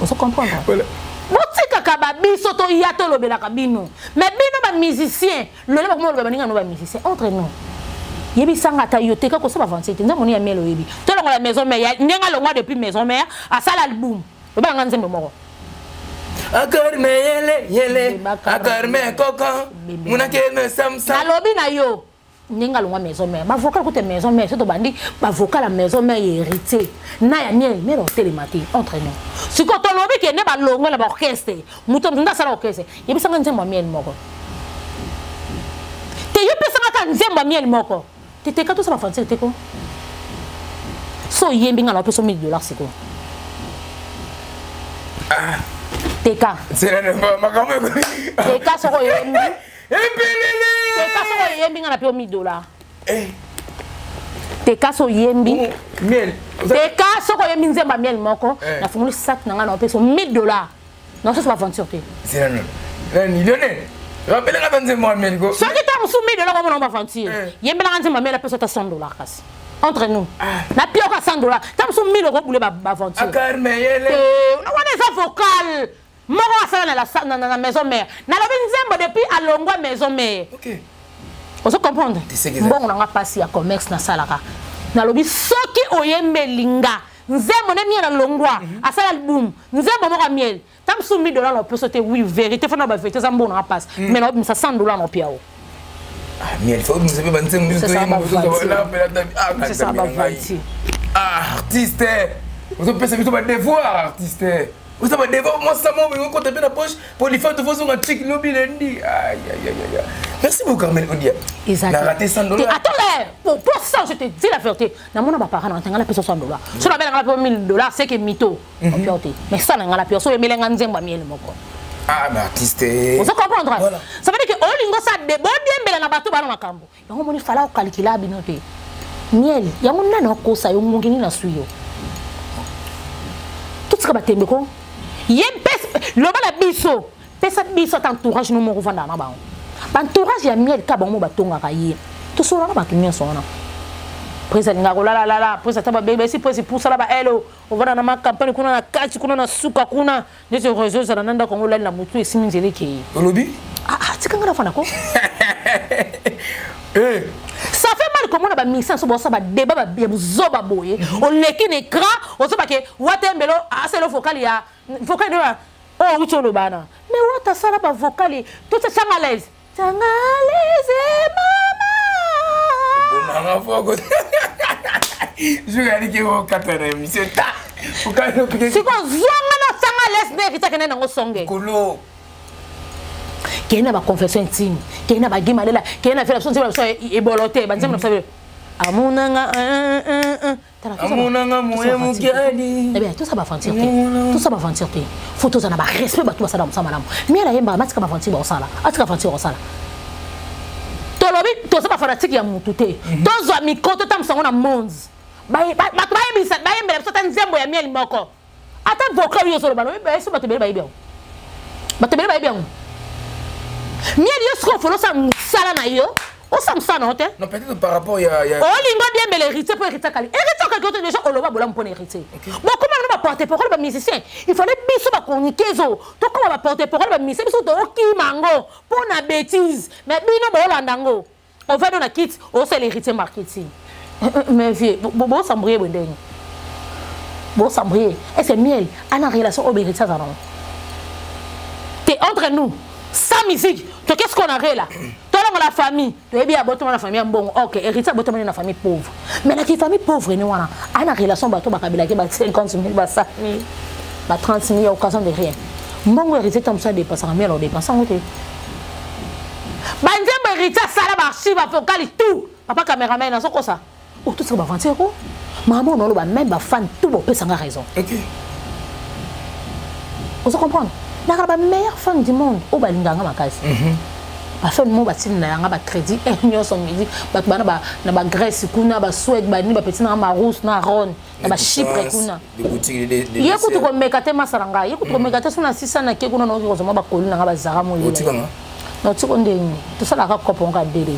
on se comprend voilà botika ka biso to yato lobela ka bino mais bino ba musicien le ba mo ba ninga no ba musicien entre nous yebi sanga ta yote ka ko so ba avancer te ndamoni ya melo yebi to la maison mère ndenga longwa depuis maison mère à sala album ba nga nzembe moko akarme yele akarme koko munake me samsa na lobi na yo ndenga longwa maison mère ba vocal ko te maison mère to bandi ba vocal la maison mère héritier na ya miel mais télématique entre nous si ko to lobi ke ne ba longo la ba orchestre muto nda sala orchestre yebi sanga nzemba miel moko te yo pesa ka nzemba miel moko te ka to sa ba français te ko so yembi nga na peso $1,000 siko Teka. C'est la makamwe. Teka soko yembi. Teka soko yembi ngana pio $1,000. Teka so yembi. Miel. Teka soko yembi nzemba miel moko. Na funguli sac na ngana peso $1,000. Non ça c'est pas aventure te. C'est un millionnaire. Rappelez la nzemba miel go. So ki ta musu $1,000 comme on va aventure. Yembi la nzemba miel peso ta $100 kasi. Entre nous. Na pio ka $100. Ta musu $1,000 boule ba aventure. Akarme yele. On a des vocal. Moro asala na la maison mère. Na lobi nzembo depuis alongwa maison mère. OK. On se comprendre. Bon on a passé à commerce na salaka. Na lobi soki oyembe linga. Nzembo ne miel alongwa. Asala album. Nzembo moko miel. Tam sou $1,000 on peut sauter oui vérité faut na ba vérité ça bon on passe. Mais na ça $100 on piao. Ah miel faut nous avez banté nous c'est ça ba vanti. Ah artiste. Vous pensez que tu vas devoir artiste. Vous avez devoir moi ça moi on compte bien la poche pour lui faire de façon un chic lobby lundi. Aïe aïe aïe aïe. Merci beaucoup Carmel Odia. Exactement. On a raté $100. Attends pour ça je te dis la vérité. Na mona ba parent on tanga peso $100. So na bela ngala $1,000 c'est que mytho. Mais ça na ngala peso emelenga nzemba miel moko. Ah mais artiste. Vous comprendre? Voilà. Ça veut dire que olingo ça de bon bien na bato ba na makambo. Yango moni fala ko calculer binote. Miel, yango nana ko sa yo ngini na suyo. Tout ce que ba tembe ko. Yempes le bala biso. Pesa biso t'entourage no mo vanda na ba. Entourage ya miel ka bango batonga ka ye. To so na ba tumia so na. Presa ngako la presa taba bebe si presa pour ça là ba hello. On va dans ma campagne kuna na kati kuna na suka kuna. Nje réseau ça nanda kongo la na mutu esi minzele ke. Olobi? Ah tika ngana fana ko. Ça fait mal comment on a mis ça sur le débat, il y a zoba boye. On l'écrit l'écran, on sait pas que Watembelo, c'est le vocal, il y a vocal de oh, où tu le bana. Mais what ça là pas vocal, tout ça sangalaise. Sangalaise, maman. Maman, je vais aller au Qatar, monsieur. C'est quoi, Zouangana sangalaise, n'est-ce pas que nous sommes Kolo. Qui n'a pas confession intime, qui n'a pas guimalela, qui n'a fait la chose et boloté, bah nous savons. Amunanga, amunanga, mouyemougali. Eh bien, tout ça va fantir. Tout ça va fantir. Faut tout ça n'a pas respect, bah tout ça dans ça madame. Mais elle a yemba, match va fantir au sala, atika fantir au sala. Tolobi, tout ça va fanatique ya mutute. Tous amis contre tam sango na mons. Bah bisa, bah yemba, ça t'en zembo ya miel moko. Ata vocal yo solo balo, bah ça va te belle bah bien. Bah te belle bah bien. Miel yo ce qu'on fait ça sala na yo. On s'en sort non non peut-être par rapport il y a oh lingo bien mais l'héritier pour hériter kali hériter quelque chose déjà on le va bolam pour hériter bon comment on va porter parole ba musicien il fallait biso ba communiquer zo to comment on va porter parole ba musicien biso to ki mango pour na bêtise mais bino ba landango on va dans la kit on c'est l'héritier marketing mais vieux bon s'embrouiller bondeng bon s'embrouiller et c'est miel en relation au héritier ça non t'es entre nous sans musique toi qu'est-ce qu'on a là la famille, tu es bien à la famille bon, ok, héritier à la famille pauvre. Mais la famille pauvre, nous avons une relation bateau bakabila qui 50 000, 100 000, 30 000 occasion de rien. Mon héritier comme ça dépasse en miel, on dépense en côté. Bandem héritier ça la archive à focal tout. Papa caméraman dans quoi ça? Oh tout ça va vendre quoi? Maman non le même fan tout bon peut sans raison. OK. Vous comprenez? La meilleure femme du monde au balinga ma case. Enfin mon bâtiment na nga ba crédit et nyo son musique ba bana ba na ba Grèce kuna ba Suède ba ni ba petit na Maroc na Rhône na ba Chypre kuna des boutiques des yekutu ko mekate masaranga yekutu ko mekate suna sisa na ke kuna no ko zoma ba kolu na ba zara mo boutique nga no tiko ndeni to sala ka kopo nga dele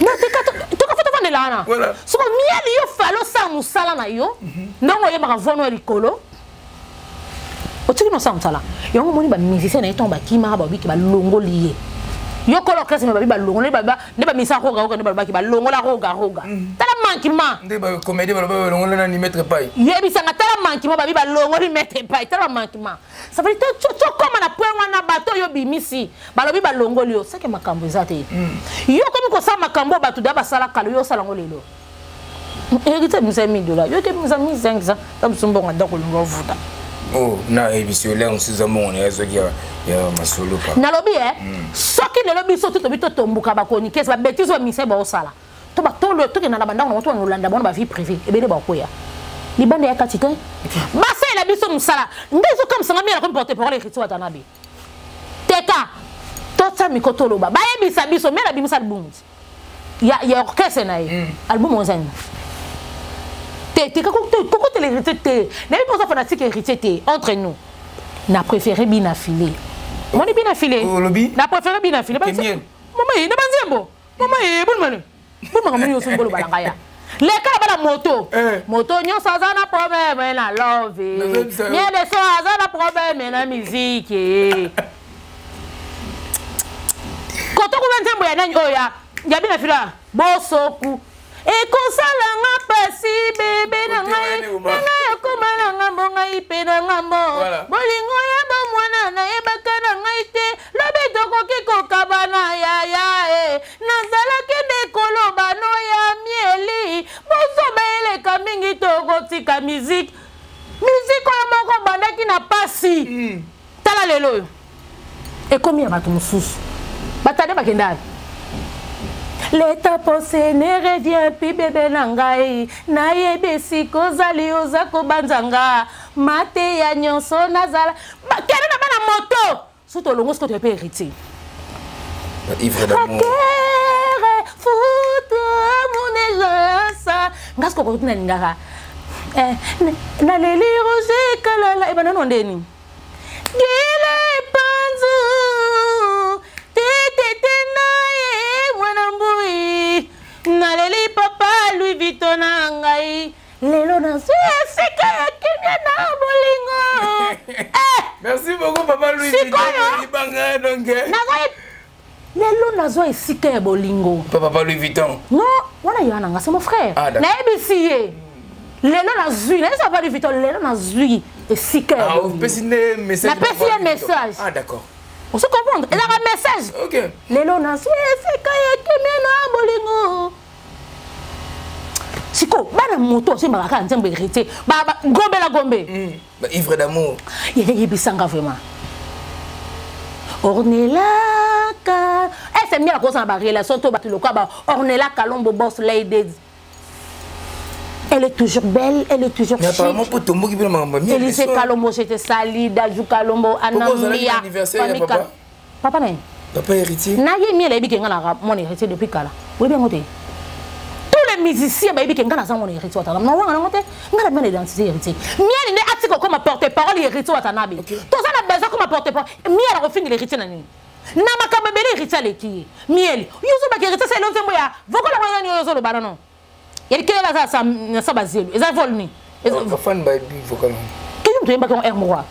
na to ka foto vande lana voilà so ko mieli yo falo sa musala na yo ndongo ye ba vono likolo otiki no samsala yango moni ba musicien na etomba kima ba biki ba longo lié yo kolo kese me ba longo ne ba misa ko ga ko ne ba ki ba longo la roga tala mankima nde ba comédie ba longo na ni mettre pas yebi sanga tala mankima ba longo ni mettre pas tala mankima ça veut dire to comme na point wana bato yo bimisi ba lobi ba longo lio c'est que makambo ezate yo comme ko sa makambo ba to da ba sala kalo yo sala ngo lelo hérité musa $1000 yo te musa 1500 tam sumbonga ndako longo vuta. Oh, na émission là on se zamon on est ya masolo pa. Na lobi soki le lobi so to bito tombuka ba konike ba bêtise ba mise ba osala. To ba to le to ke na la banda on to on landa bon ba vie privée e bele ba koya. Li bande ya katite. Ba se la biso musala. Ndezo comme ça ngami la comporter pour les rituels watanabi. Teka. To sa mikoto loba. Ba yebisa biso me la bimisa album. Ya orchestre na yi. Album ozani. Pourquoi tu l'hérité? N'est pas ça fanatique hérité entre nous. N'a préféré bien affilé. Moi bien affilé. N'a préféré bien affilé. Maman, il n'a pas bon. Maman, il est bon manu. Bon manu, il est bon balangaya. Les cas la moto. Moto, nous ça na problème na love. Bien les ça na problème na musique. Quand on vient de nani oya, ya bien affilé. Bosoku. Et qu'on s'alanga pasi bébé nangai nangai komalanga bonga ipena ngambo bolingo ya bomwana na ebaka nangai te lobe tokoki kokabana ya nazala kende koloba no ya mieli bosoba eleka mingi tokotika musique oyo moko bandaki na pasi tala lelo ekomi ya bato mosusu batade bakendani. L'état pensé ne revient plus bébé nangai na yebesi kozali ozako banzanga mate ya nyonso nazala bakena na bana moto surtout longo ce que tu peux hériter ivre d'amour fout mon elasa ngasko ko tuna ngara na leli rose kala e bana no ndeni gele panzu Naleli papa Louis Vuitton nangai lelo na sika ya kimya na bolingo merci beaucoup papa Louis Vuitton ibanga donc lelo nazwa esika ya bolingo. Papa Louis Vuitton. Non, wana yana c'est mon frère. Na ebisiye. Lelo nazwi, na ça pas Louis Vuitton, lelo nazwi esika ya bolingo. Ah, vous passez un message. Na passé un message. Ah d'accord. On se comprend. Elle a un message. OK. Lelo nazwi esika ya kimena bolingo. Siko, bana moto c'est maraka nzembe hérité. Ba gombe la gombe. Ba ivre d'amour. Il y a bisanga vraiment. Ornella eh c'est bien la cause en ba relation to ba to ba Ornella Kalombo boss lady. Elle est toujours belle, elle est toujours chic. Apparemment pour Tombo qui veut maman. Elise Kalombo c'était Sali, Daju Kalombo, Anamia. Papa. Papa né. Papa héritier. Na ye mi lebi kenga na mon héritier depuis kala. Oui bien ngote. Tous les musiciens ba bi kenga na za mon héritier wata. Na wanga ngote. Ngala bien identité héritier. Mi elle ne atiko comme porte-parole héritier wata nabi. To ça na besoin comme porte-parole. Mi elle refine l'héritier na nini. Na makamba bele héritier leki. Mi elle. Yuzo ba héritier c'est l'autre moya. Voko la moya yozo lo banano. Il y a ça ça basé. Ils ont volé. Ils fan ba bi vocal. Qui me doit pas air moi.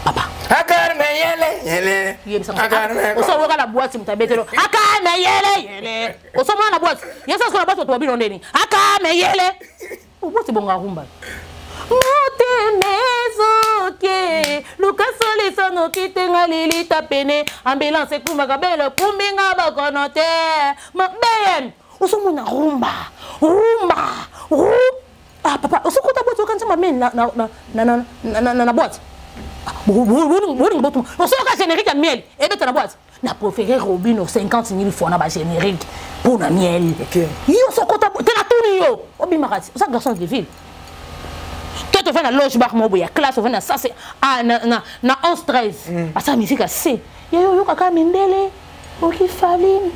Papa. Akarme yele. Akarme. On s'en va la boîte me tabetelo. Akarme yele. On s'en va la boîte. Il y a ça qu'on la boîte toi bilon deni. Akarme yele. Ou c'est bon garumba. Mote mezo ke Lucas Soli sono kitenga lili tapene ambulance kumaka bele kuminga bakonote ben osomona rumba ah papa osokota boîte okanza mamen na boîte bon boîte osoka générique à miel et beta na boîte na préféré Robino 50 000 fois na ba générique pour na miel OK yo osokota te na tuni yo obimakati osa garçon de ville tu fais la loge bar mobo ya classe on a ça c'est na 11 13 asa musique assez yo kaka mindele OK Faline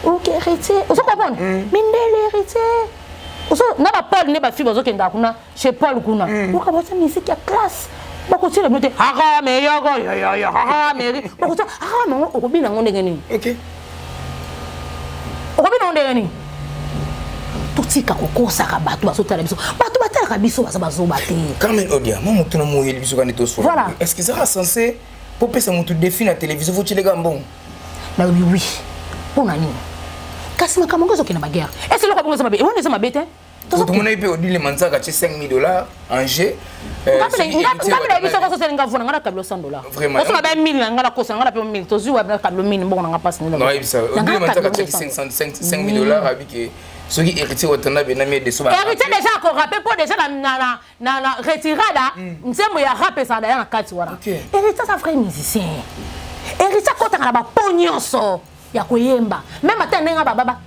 OK héritier on se comprend mindele héritier on se na ba Paul ne ba fi bozo kenda kuna chez Paul kuna on ka bota musique ya classe ba ko tire note aga me yogo yo aga me ba ko tire aga mo ko bina ngone ngeni OK ko bina ngone ngeni tutika kokosaka bato basotala biso bato batalaka biso bazobate quand même odia moi mutu na moyeli biso kanito so voilà est-ce que ça sera censé pour pesa mutu défi na télévision faut tirer gambon na oui pour nani kasi makambo ngozo kina baguerre est-ce que le ko ngozo mabe on est mabe te tout le monde peut dire le manzaka ci $5,000 en jeu ngapela biso ko soselinga vuna ngala kablo $100 vraiment oso mabe 1000 ngala ko ngala pe 1000 to zuwa ba kablo 1000 bon nga passe ni non ibisa le manzaka ci $5,000 avec ceux qui héritiers watana benami de soba héritier déjà ko rappel pour déjà na retirada nzembo ya rap ça d'ailleurs na kati wana héritier ça frère musicien héritier ko tanga ba ponyonso ya koyemba même ata nenga baba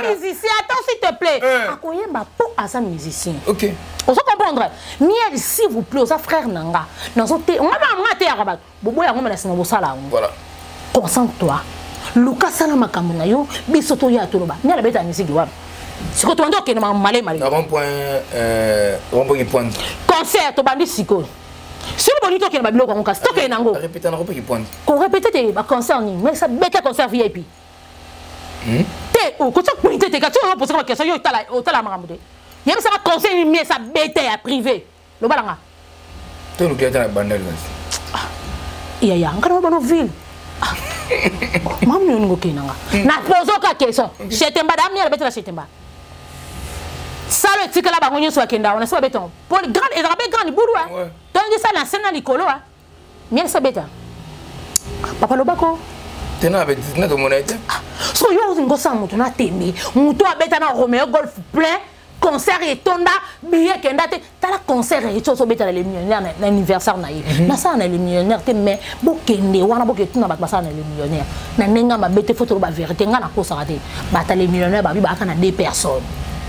musicien, attends s'il te plaît. Akoyemba pour asa musicien. OK. On se comprendre. Miel s'il vous plaît, sa frère nanga. Nazote, on va te arabat. Bobo ya ngoma na sina bosala. Voilà. Concentre-toi. Lucas sala makambo na yo, bisoto ya toloba. Ni ala beta musique wa. Siko to ndoke na malé. Rond point. Concert to bandi siko. Sur le bonito qui est babilo ko stock e nango. Répéter na repos qui point. Ko répéter ba concert ni, mais ça beta concert VIP. Te o ko ça bonité te ka tu on pose la question yo tala makambo. Yeba ça concert ni mais ça beta ya privé. Lo balanga. To lu keta na bandel. Ya ngana bono ville. Mam ni ngo kinanga. Na pozo ka question. Chetemba dam ni ala beta la chetemba. Ça le tika la bangonyo so akenda on a so beton. Pour grand et rabé grand bourou. Donc ça na scène na Nicolo hein. Miel so beta. Papa Lobako. Tena avec na to monete. So yo ngo sa mutu na tembe. Mutu abeta na Romeo Golf plein. Concert et tonda billet kenda te tala concert et so beta les millionnaires l'anniversaire na yi. Na ça na les millionnaires te mais bokende wana boketu na ba ça na les millionnaires. Na nenga ma bete photo ba vérité nga na ko sa raté. Ba ta les millionnaires ba bi ba kana 2 personnes.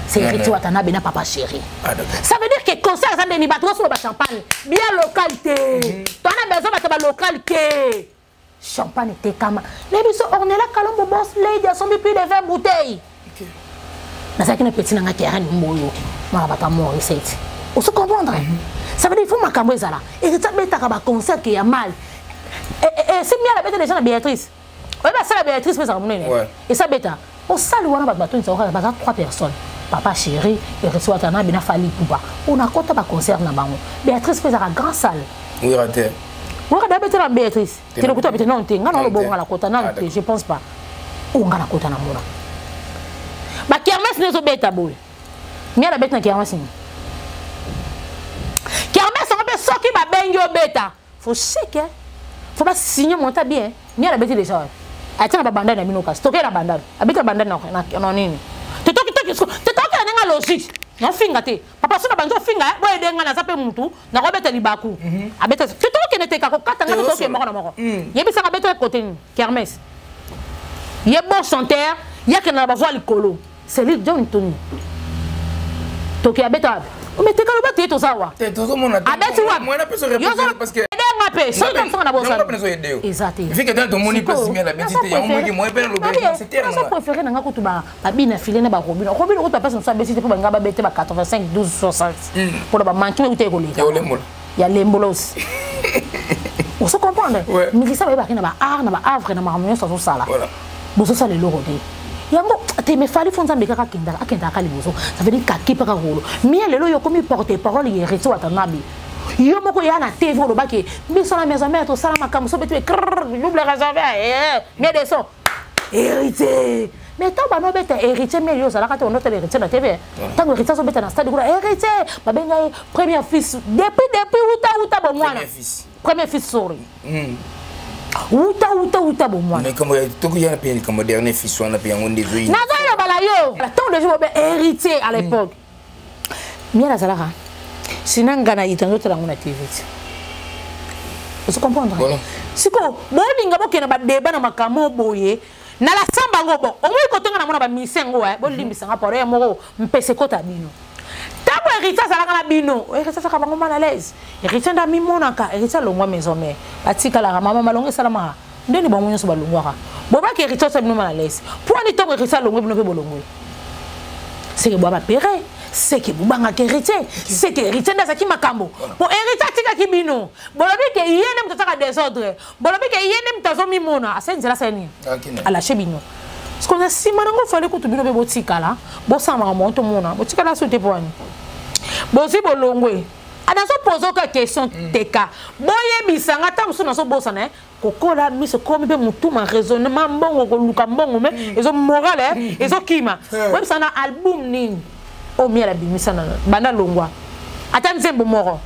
C'est héritier watana bena papa chéri. Ça veut dire que concert ça deni batro sur ba champagne bien localité. Tu as besoin de ba localité. Champagne était comme les biso Ornella Kalombo boss lady a sombi plus de 20 bouteilles. OK. Na ça qui ne petit na qui ani mboyo. Ma papa mort ici. On se comprendre. Ça veut dire il faut makambo ezala. Et ça beta ka ba concert qui a mal. Et c'est bien la bête déjà la Béatrice. Ouais bah ça la Béatrice mais ça monene. Et ça beta Au salle où on a battu, on a 3 personnes. Papa chéri, et reçoit un abina fali poupa. On a compté pas concert na bango. Béatrice fait la grande salle. Oui, raté. On a d'abord la Béatrice. Tu le côté peut-être non, tu n'as pas bon à la côte na, je pense pas. On a la côte na mona. Ba kermesse ne so beta boy. Ni la beta na kermesse. Kermesse on peut sortir ba bengo beta. Faut checker. Faut pas signer monter bien. Ni la beta déjà. Atina ba bandana na minoka. Stocker la bandana. Abita bandana na nini. Tu as logique. Non fingate. Papa sona banjo finga boy denga na zape muntu na ko beta libaku. Abeta tu to kenete ka ko katanga to ke moko na moko. Yebi sa beta côté kermesse. Ye bon chanteur, ya que na ba voix likolo. C'est lui John Tony. To ke abeta. O meteka lo beta to sawa. Te to mona. Abeta wa. Moi na personne répondre parce que so comme ça na bossa. Exact. Il fait que dans ton moni passe bien la petite ya moi qui moi ben lo beta. C'est terme. Ça préféré na ko to ba bina filé na ba robino. Robino ko to passe so besite pour nga ba beta ba 85 12 60. Pour ba manquer ou te ko leka. Ya lembolos. On se comprend. Mais ça va ba na ba art na ba havre na ma harmonie so sala. Voilà. Boso sala le rodé. Yango te me fali fonza mbeka ka kinda akenda ka liboso. Ça veut dire ka kipa ka rolo. Mais lelo yo comme porter parole ye reto atanabi. Yo moko ya na TV lo baki biso na maison mère to sala makamu so betu double réservé mais des sons héritier mais tant ba no beta héritier mais yo sala ka to note héritier na TV tant héritier so beta na stade kula héritier ba benga premier fils depuis uta bo mwana premier fils sori uta bo mwana mais comme to ko ya pe comme dernier fils on a pe on des oyi na zo yo bala yo tant de jour héritier à l'époque mia la sala sinangana itanzo la ngona TV. Vous comprenez? Voilà. Siko bolinga bokena ba débat na makamo boye na la samba ngobo omoi kotonga na mona ba misengo bolimisa nga pore moko mpese kota bino. Tabo héritier sala kana bino, héritier sala bango mal à l'aise. Héritier nda mimonaka, héritier longwa maison mère. Atika la mama malonga salama. Ndeni ba monyo so ba longwa. Boba ke héritier sa bino mal à l'aise. Pour ni to héritier longwa bino pe bolongwe. C'est que boba péré. C'est que vous banga héritier, c'est que héritier dans qui makambo. Pour héritier tika ki bino. Bolobi ke yene mtaka désordre. Bolobi ke yene mtazo mimona. Asa nzela seni. À la chebino. Ce qu'on a si manango fallait que tu bino be botika là. Bo sama monto mona. Botika là soute poani. Bosi bolongwe. Ana so poser ka question teka. Boye bisanga tam so na so bosana. Kokola miso comme be mutu ma raisonnement mbongo ko luka mbongo me. Ezo moral ezo kima. Web sana album nini. O mi la bimisa na banda longwa ata nzembo moko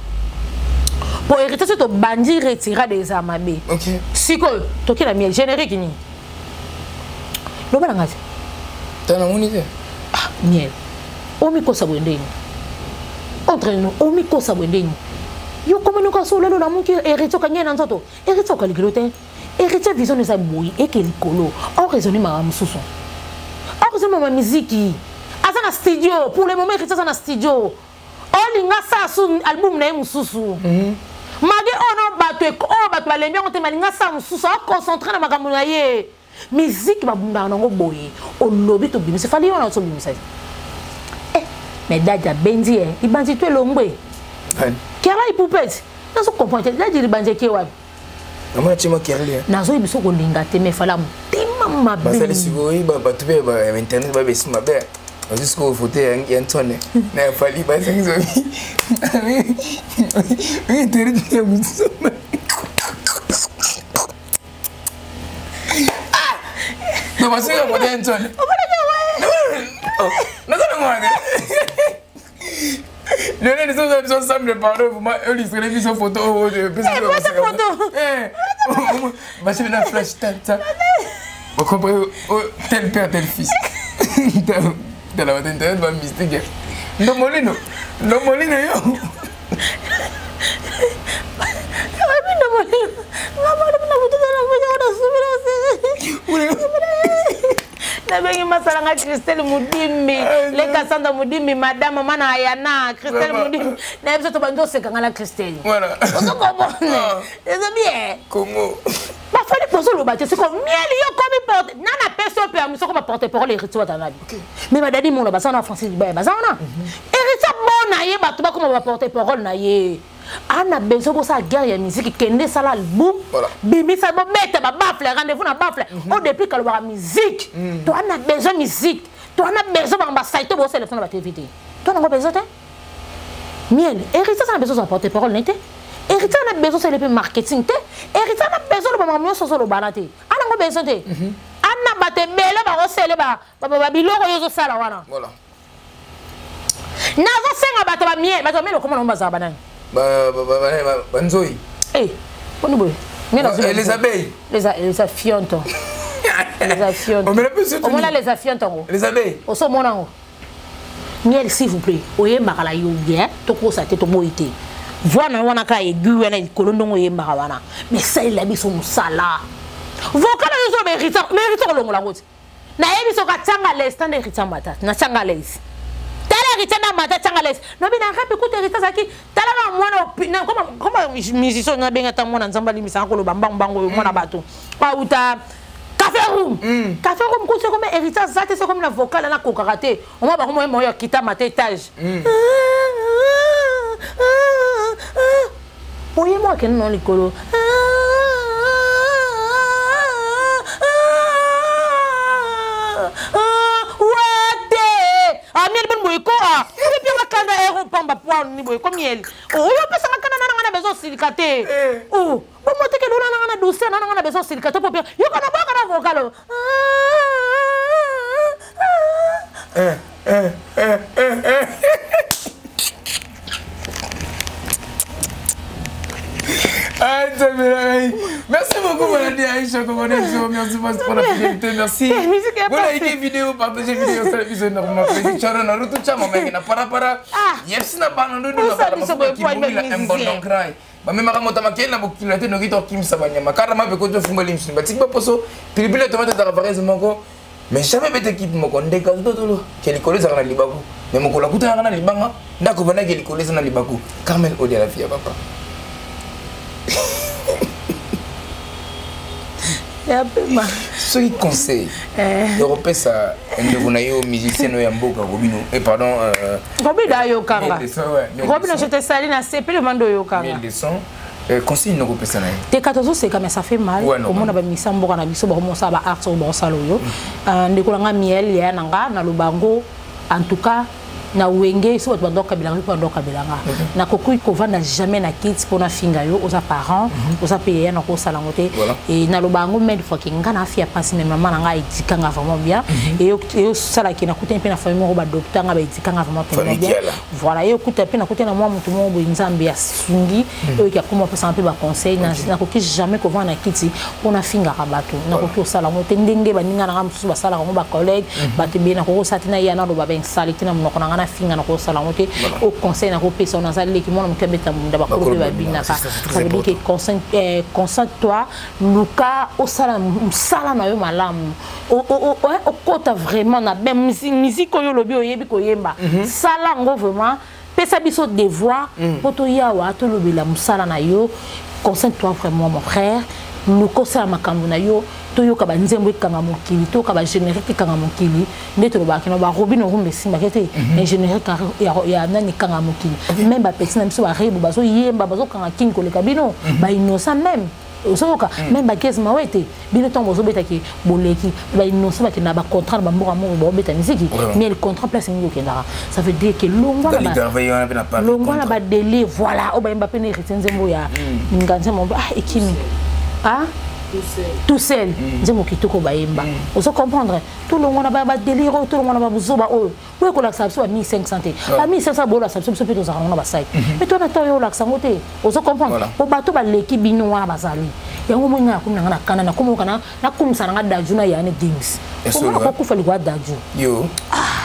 pour hériter to bandi retira des amabe. OK siko to kila miel générique ni lo bana ngati tana munite miel o mi kosa bwendeni entre nous o mi kosa bwendeni yo komunuka so lelo la munki hériter ka ngena nzoto hériter ka ligrote hériter vision des aboui et que likolo on raisonner ma mususu on raisonner ma musique na studio pour le moment héritier na studio olinga sa su album na mususu magi ono bato balembi on te malinga sa mususu a concentrer na makambo na ye musique ba bunda nango boye o lobi to bimisa fali ona to bimisa mais daja bendi ibanzi to longwe kera ipupet na so comprendre daja libanze ke wa amana chima kerle na zo ibiso ko linga te me fala mutima mabe basali siboi ba tube ba internet ba besi mabe jusqu'au fauteuil il y a un tonne n'a fallu pas ça ils ont oui terrible non parce que fauteuil un tonne non non moi les autres sont ensemble pardon vous eux ils seraient mis en photo de photo bah c'est une flash ça vous comprenez tel père tel fils de la internet va mystique. No molino yo. Na bengi masala nga Christelle Mudimbi, le Cassandra Mudimbi, madame mana ayana, Christelle Mudimbi. Na ebiso to bando se kangala Christelle. Voilà. On se comprend. C'est bien. Comment? Ba fallait poser le bâtiment, c'est comme miel yo comme porte. Nana personne peut amuser comme porter parole héritier dans la vie. Mais ma dadi mon ba ça en français ba ça on a. Héritier bon na ye ba to ba comme ba porter parole na ye. ana besoin pour ça guerre ya musique kende sala album bimi ça beta ba bafle rendez-vous na bafle au depuis que la musique toi ana besoin musique toi ana besoin ba site bo sélection ba télévision toi n'a pas besoin miel héritier ça a besoin de porter parole n'était héritier a besoin c'est le marketing té héritier a besoin de maman so so lo banate ana pas besoin té ana bate bele ba osele ba biloko yo sala wana voilà nazo senga bato ba miel comment on baza banane banzoi eh on boy les abeilles les affiantes les affiantes on mona les affiantes les abeilles o so mona ngo miel s'il vous plaît oye makala yo bien to ko sa te to boité voilà wana ka aigu wana ikolondo oye makawana mais ça il a mis son sala vocal yo mérite longo la route na yebi so ka tanga les stand héritier mata na tanga les héritier na mata tanga les no bina rap écoute héritier zaki tala na mwana comment musicien na benga ta mwana nzamba limisa ko lo bambango mwana bato pa uta café room ko c'est comme héritier zate c'est comme la vocale na kokaraté on va ba mo yo kita mata étage oye moi que non likolo miel bon boy ko et puis wakanda ero pamba poa ni boy ko miel oh yo pesa makana na besoin silicate oh bon mote ke lona na douceur na besoin silicate pour yo kana ba kana vocal Merci beaucoup, Madame Aïcha, merci pour la fidélité, merci. Voilà, il y a une vidéo, partagez la vidéo sur l'épisode normal. Ciao, Naruto, ciao, maman, il n'a pas para. Yes, n'a pas, nous devons faire un bon cry. Mais ma mama tamaki na bokila te no kito kim sabanya makara ma be ko to fumba limsi batik ba poso tribule tomate da ravarez moko mais jamais bete équipe moko ndeka totolo keli koleza na libaku mais moko la kuta na libanga ndako bana keli koleza na libaku Carmel odi la fille papa. Ce qui conseille, Europe ça, un musicien no yamboka Robino et pardon. Robino yo kanga. Robino je te salue na CP le mando yo kanga. 1200. Conseil no kopé ça na. Te 14 c'est quand même ça fait mal. Au monde ba misa mboka na biso ba mo sa ba art so ba salo yo. Ndekolanga miel ya nanga na lubango en tout cas. Na wenge so ba ndoka bilanga ko ndoka bilanga na kokui ko vanda jamais na kids pour na finga yo aux parents aux payer na ko sala ngote et na lobango med fucking ngana afia passe même maman nga itikanga vraiment bien et yo sala ki na kuta pe na famille mo ba docteur nga ba itikanga vraiment bien voilà yo kuta pe na kuta na moi mutu mo bo nzambe ya sungi yo ki akoma pesa un peu ba conseil na koki jamais ko vanda na kids pour na finga rabato na koki sala ngote ndenge ba ninga na musu ba sala ngo ba collègue ba te bien na ko satina yana do ba ben saliti na mnoko na finga na ko sala ngote au conseil na ko pesa na zali ki mona mkabeta munda ba ko ba binaka ça veut dire que concentre-toi luka au sala msala na yo malamu o kota vraiment na ben musique yo lobi oyebi ko yemba sala ngo vraiment pesa biso devoir poto yawa to lobi la msala na yo concentre-toi vraiment mon frère nous kosa makambo na yo to yo ka banzembo kanga mokili to ka ba générique kanga mokili ndeto ba kino ba Robino rumbe simba kete mais générique ya nani kanga mokili même ba petit na biso ba rebu bazo yemba bazo kanga king ko le kabino ba innocent même osoka même ba kez mawete bino tombo zo beta ki boleki ba innocent ba kina ba contrat ba mboka mo ba beta nisiki mais le contrat place ngi okenda ça veut dire que longo na ba délai voilà o ba Mbappé ne retenzembo ya nganze mo ekimi tout seul nzemo kitoko bayemba oso comprendre tout le monde ba délire tout le monde ba buzoba o we ko la sabso ba 1500 te ba 1500 bola sabso pe to zakana ba site mais toi na to yo la sangote oso comprendre o bato ba leki bino wana bazali yango mo nya kumna na kana na komo kana na kumsana nga daju na yani games ko ko fali kwa daju yo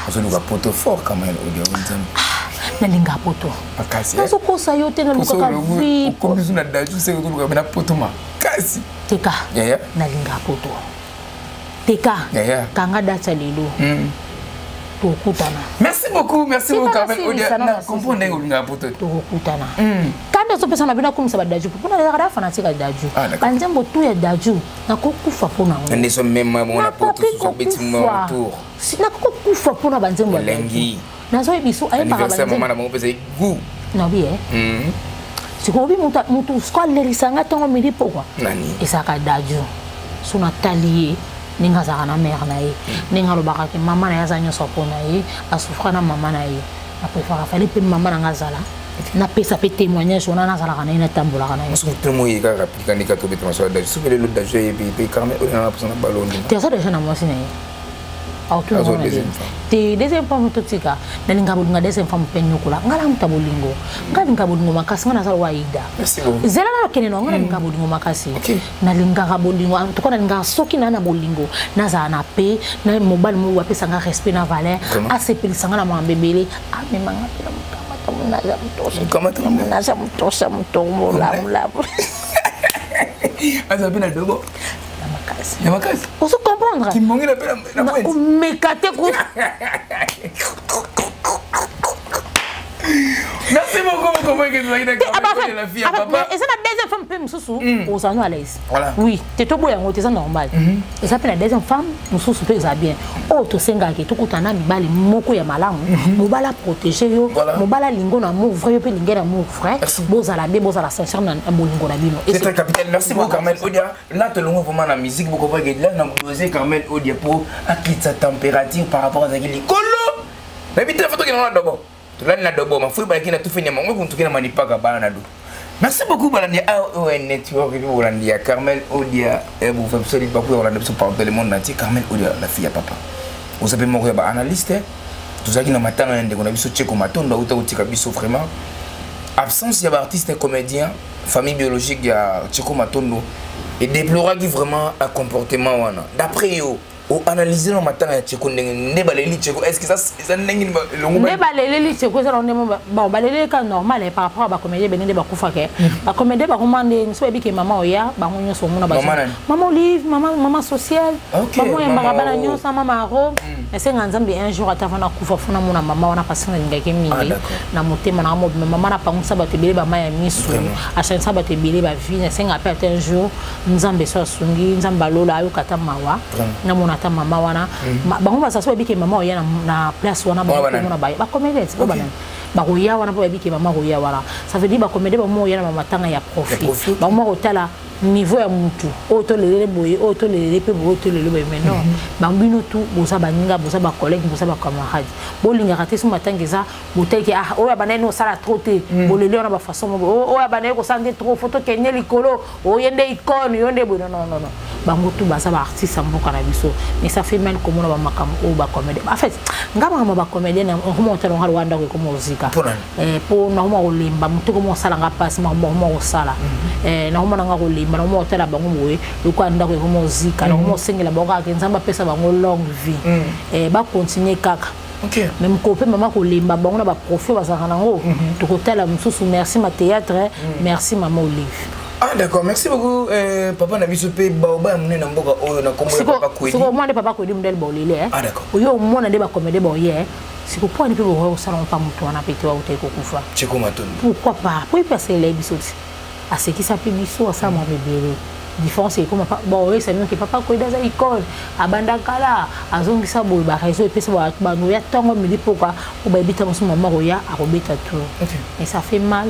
oso luka poto fort quand même audio nzambe na linga poto akasi oso ko sayo te na luka vi ko bizu na daju se ko luka na poto ma kasi teka na linga poto teka kanga data lelo to kutana merci beaucoup Carmen Odia na comprendre ngo linga poto to kutana kanda so pesa na bina kumisa ba daju pona la gara fanatika daju banzembo tu ya daju na kokufa pona ngo nde so même mo na poto so beti mo tour na kokufa pona banzembo lengi na so biso ay ba banzembo na mo pesa gu na bien sikobi mutu sko lerisanga tongo midi pourquoi nani esaka dajo suna talié ninga za na mère na ye ninga lo baka ke mama na yaza nyoso pona ye asufra na mama na ye a préférer fallait pe mama na ngazala na pesa pe témoignage on a zala kana ina tambola kana parce que tout le monde est rapide quand il to beto so dajo soupe le lot dajo et puis quand même on a pour na ballon tu ça déjà na moi sine auto te deuxième femme totika na linga bodunga deuxième femme penyukula ngala mtabolingo ngala linga bodungo makasi ngana za waida merci beaucoup zela na keneno ngala linga bodungo makasi na linga bolingo to kona linga soki na bolingo na za na pe na mobile mo wa pesa nga respect na valeur asepelisa ngala mambebele amemanga pela mukama tamunaza mutosha kama tamunaza mutosha mutomo la asa bina dobo il faut se comprendre. Qui m'ont la peine. Mais merci beaucoup, comment que vous avez la fille à papa. Et ça la deuxième femme peut me sous aux anneaux à l'aise. Voilà. Oui, t'es tout beau et c'est normal. Et ça fait la deuxième femme nous sous peut ça bien. Oh to senga qui tout kutana mibali moko ya malamu. Mobala protéger yo, mobala lingo na mo vrai pe lingo na mo frère. Bozala be bozala sincère na bolingo na bino. C'est très capitaine. Merci beaucoup Carmel Odia. Là te longo vraiment la musique beaucoup pas que là na doser Carmel Odia pour acquitter sa température par rapport à ça qui colo. Mais vite la photo qui est là d'abord. Là na dobo ma fui balaki na tout fini mon ko tukina manipaka bana do. Merci beaucoup balandi AON Network et balandi ya Carmel Odia et vous faites solide beaucoup balandi sur partout le monde entier Carmel Odia la fille à papa. Vous savez mon ba analyste tout ça qui na matanga ndeko na biso Tcheko Matondo uta utika biso vraiment absence ya artiste et comédien famille biologique ya Tcheko Matondo et déplora qui vraiment un comportement wana d'après yo ou analyser nos matins à Tcheko ne baleli Tcheko est-ce que ça n'engi longo ne baleli Tcheko ça on est bon baleli quand normal par rapport à ba comédie benende ba kufa ke ba comédie ba commande so bi ke maman oya ba ngonyo so mona ba maman Olive maman sociale maman ya ba nyo sa maman ro et c'est nganzambi un jour atavana kufa funa mona maman wana pasina ngake mingi na motema na mo maman na pangu sa ba tebele ba maya misu a chaque sa ba tebele ba vie c'est ngapé un jour nzambe so sungi nzamba lola ayo kata mawa na mona ta mama wana bango basaso biki mama oya na place wana ba mona ba comédie c'est pas banane ba roya wana ba biki mama roya wana ça veut dire ba comédie ba mo oya na mama tanga ya profit ba mo otala niveau ya mutu auto lele boye auto lele pe auto lele boye mais non bambino tout bosa baninga bosa ba collègue bosa ba camarade bolinga raté sur matangeza boteki ah oya banene osala troté bolele ona ba façon oya banene ko sande trop photo kenye likolo oyende icône yonde bo non bango tout basa ba artiste amboka na biso mais ça fait mal comme on ba makam o ba comédie en fait ngama ba comédie na remonter on Rwanda ko muzika pour na mo limba mutu ko mo sala nga passe mo sala na mo na nga na mo tela bango moye ko anda ko muzika na mo sengela bango ka nzamba pesa bango longue vie ba continuer kaka OK même ko pe mama ko limba bango na ba profit ba saka nango to ko tela mususu merci ma théâtre merci maman Olive. Ah d'accord, merci beaucoup papa na biso pe baoba mune na mboka oyo na kombo ya papa Kwedi. Siko moi de papa Kwedi mdel bolile Ah d'accord. Oyo mona de ba comédie boye. Siko po ni pe bo salon pa mutu wana pe to uta ko kufa. Tcheko Matondo. Pourquoi pas? Pour passer les biso. À ce qui s'appelle biso ça mon bébé. Différence c'est comme bon oui c'est même que papa Kwedi za icône abanda kala azongisa boye ba réseau pe ba no ya tongo mili pourquoi o ba bita mo maman roya a robeta tout. Et ça fait mal.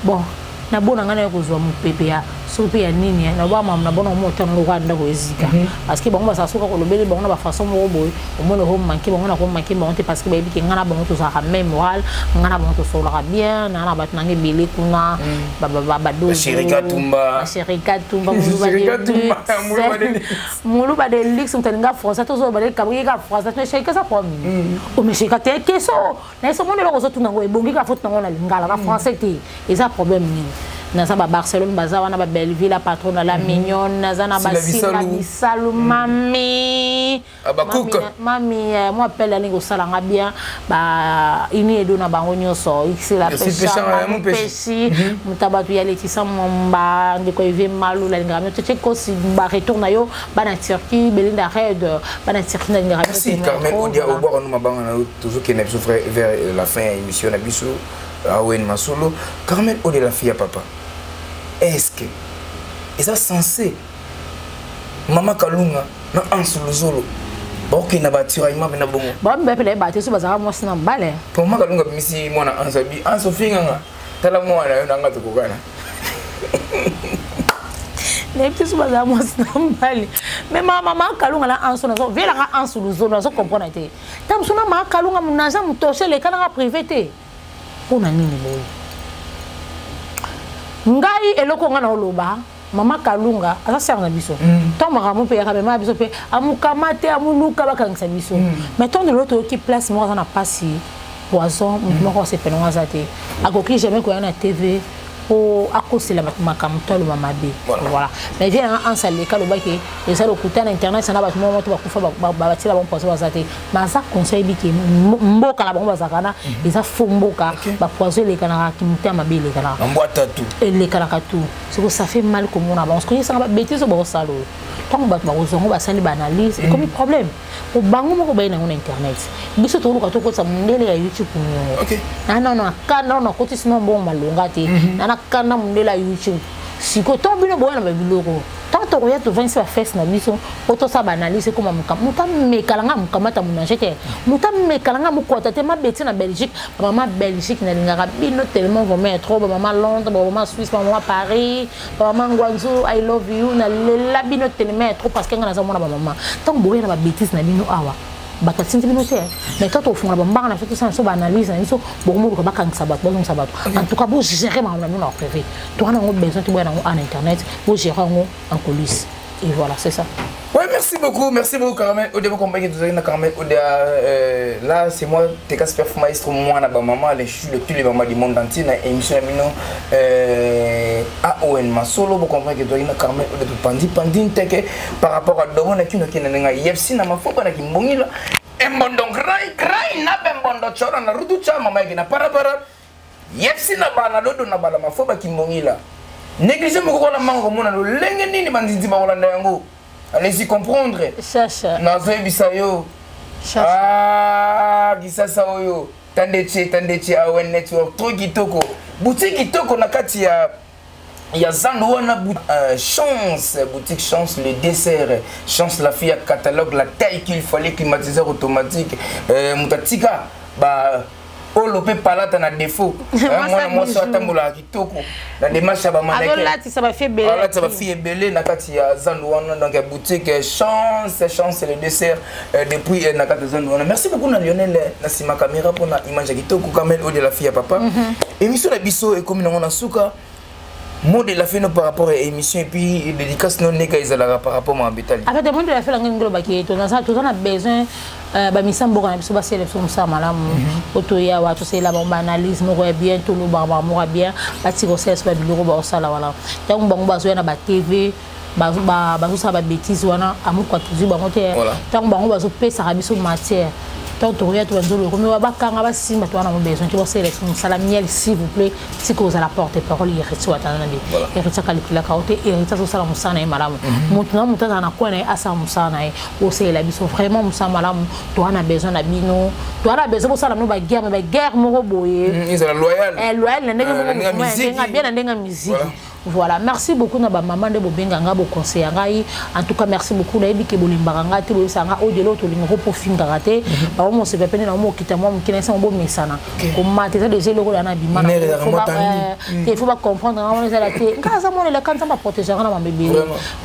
Bon na bona ngana ko zo mu pepe ya so pe ya nini na ba mam na bona mo tan lo Rwanda ko ezika parce que bango ba sasuka ko lobeli bango na ba façon mo boy o mo no ho manki bango na ko manki bango te parce que ba bi ngana bango to sa même moral ngana bango to so la bien na ba tnange bele kuna ba do Shirika Tumba mulu ba de lix mtalinga français to zo ba de kabuki ka français to shika sa po o me shika te keso na so mo ne lo ko so tunango e bongi ka foto nango na lingala ka français te eza problème ni Nazaba Barcelone, Bazawana, Belleville, la patronne, la mignonne, Nazana Basila, Bisalou, Mami. Mami, moi, appelle la lingue au salanga bien. Bah, il n'y a d'una bangonio so. Ici, la pêche, mon péchi. Moutabatu, ya Laetitia, mon ba, de quoi il vient malou, la lingue. Tu sais quoi, si bah, retourne à yo, bah, na Turquie, Belinda Red, bah, na Turquie, na lingue. Merci, Carmen, on dit au bord, nous m'abandonnons toujours qu'il n'est souffré vers la fin de l'émission, Nabiso. Awen Masolo, Carmel Ode la fille à papa. Est-ce que ils sont censés Mama Kalunga na ansulu zolo. Ok na batira ima bena bongo. Bon be pele batira so bazara mo sina mbale. Pour Mama Kalunga misi mwana ansabi anso finga. tala mwana yo nanga tukukana les petits sont à moi c'est mais maman kalunga la anso nazo vela ka anso luzo nazo comprendre te tam sona ma kalunga munaza mutoshe le kana privé te pona nini boy ngai eloko nga na oloba mama kalunga asa sert na biso tant maramu pe ya mama biso pe amukamate amuluka bakangisa biso mais tant de l'autre qui place moi na pasi poison moko se penonga zate akoki jamais ko na TV pour accoster la makamto le mama b voilà mais vient en salle ka lo baki et ça le coûter na internet ça na ba moment to ba kufa ba tila bon poison zate mais ça conseil bi ke mboka la bon bazakana et ça fo mboka ba poison les kana ki muta mabe les kana mbwata tout et les kana tout c'est que ça fait mal comme on avance que ça ba bêtise bo salo tant ba bazongo ba sali ba analyse et comme problème au bango moko ba na internet biso to ko to ko sa mundele ya YouTube OK non kana na côté sinon bon malonga te na kana mundela YouTube siko to bino boya na biloko tanto ko ya to 26 fest na biso auto sa banaliser comme mutam me kalanga mukamata munachete mutam me kalanga mukota te ma beti na Belgique maman Belgique na lingaka bino tellement vraiment trop maman Londres maman Suisse maman Paris maman Guangzhou I love you na la bino tellement trop parce que ngana za mona maman tant boya na ba bêtise na bino awa batatinzi bino te mais quand on fait la bombe na fait ça so analyse na so bomo ko bakangisa bato bon sabato en tout cas bo gérer ma na no privé toi on a besoin de boire en internet bo gérer en coulisses et voilà c'est ça. Ouais, merci beaucoup Carmen. Au début compagnie de Carmen là c'est moi Casper Maestro moi na ba maman les chou de tous les mamans du monde entier na émission mino AON ma solo bo compagnie de Carmen de pandi teke par rapport à domo na kino kinenga yefsi na mafoba na kimbongila embondo cry na bembondo chora na rudu cha mama na para yefsi na bana dodo na bala mafoba kimbongila négliger mo ko la mango mona lo lenge nini banzinzi ba kolanda yango. Allez-y comprendre. Chacha. Nazoe bisayo. Chacha. Ah, gisasa oyo. Tandeche AON Network. Trop kitoko. Boutique kitoko na kati ya Zandouana Chance, boutique Chance le dessert. Chance la fille à catalogue la taille qu'il fallait climatiseur automatique. Mutatika ba Olope palata na défaut. Moi so atambola kitoko. Na démarche ba maneke. Alors là ça va faire belé. Alors ça va faire belé na kati ya Zandouana donc la boutique Chance le dessert depuis na kati Zandouana. Merci beaucoup na Lionel na sima caméra pour na image kitoko Kamel au de la fille à papa. Émission la biso et comme na suka. Mot de la fin par rapport à l'émission et puis dédicace non neka izala par rapport à Betali. Avec des mots de la fin ngin ngolo baki to na ça tout on a besoin ba misambo kana biso ba sélection ça malamu auto ya wa to c'est la bomba analyse mo bien tout le barba mo bien ba tiko c'est ba biloko ba sala wala donc bango ba zo na ba TV ba ça ba bêtise wana amu kwa tuzi bango te donc bango ba zo pesa biso matière. Tant que rien, tu vas nous le remettre. Quand on va si maintenant on a besoin, tu vas sélectionner salamiel s'il vous plaît. Si vous allez porter parole, il reste à t'attendre. Il reste à calculer la carotte. Il reste à ça la moussana et madame. Maintenant, maintenant on a quoi n'est à ça moussana et aussi la biso vraiment moussana madame. Toi on a besoin d'abino. Toi on a besoin de ça la nous ba guerre mon boye. Ils sont loyal. Loyal, la musique. Bien la musique. Voilà, merci beaucoup na ba maman de bobenga nga bo conseiller ngai. En tout cas merci beaucoup na ebike bolimbanga te bo sanga o de l'autre lingo pour finga raté. Ba mo se pepene na mo kita mo kina sa bo mesana. Ko mate ça déjà loko na bimana. Il faut pas comprendre on ça la té. Nga ça mo le quand ça va protéger na ma bébé.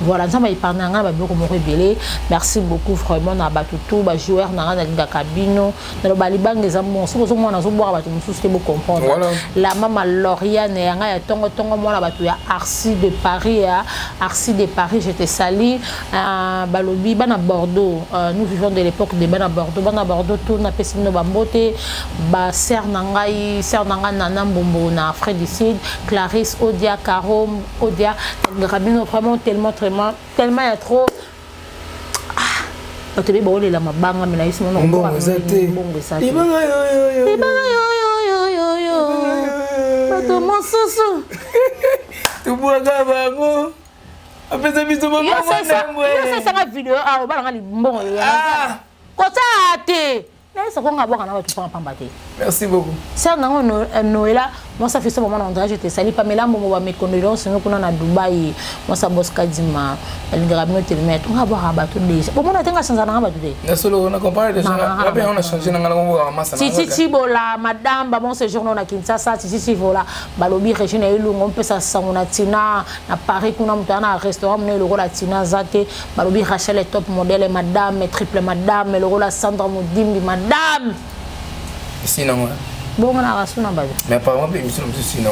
Voilà, ça va y parler nga ba boko mo rebelle. Merci beaucoup vraiment na ba tout ba joueur na nga kabino. Na lo balibanga za mo so mo na so boire ba tout so te bo comprendre. La maman Lauriane nga ya tongo mo na ba tout ya Arcy de Paris, j'étais sali. Balobi, Bana Bordeaux. Nous vivons de l'époque de Bana Bordeaux, tout n'a pas signé Bambote. Serre Nangaï, Nana Mbombo, na Frédicide, Clarisse, Odia, Caro, Odia. Rabino, vraiment, tellement, il y a trop. Ah, tu es bon, il est là, ma banga, mais là, ils sont non bon. Tu bois bango. Après ça biso maman. Ça c'est une vidéo ah ba nga li bon. Ah. Ko ta te. Na ça ko nga boka na ba tu pa pambate. Merci beaucoup. Ça, Noël, moi, ça fait ce moment d'André, je te salue. Pamela, moi, mes condoléances, nous, on a Dubaï, moi, ça bosse Kadima, elle grave me te mettre. On va voir à battre des. Pour moi, on a changé dans la battre des. On a comparé des gens. Après, on a changé dans la masse. Si, voilà, madame, bon, ce jour, on a Kinshasa, si, voilà, Balobi, Régine, on peut ça, on a Tina, à Paris, on a un restaurant, on a le rôle à Tina, Zate, Balobi, Rachel, est top modèle, madame, triple madame, le rôle à Sandra Moudim, madame. Ici, non. Bon, on a reçu un bague. Mais apparemment, l'émission aussi, non.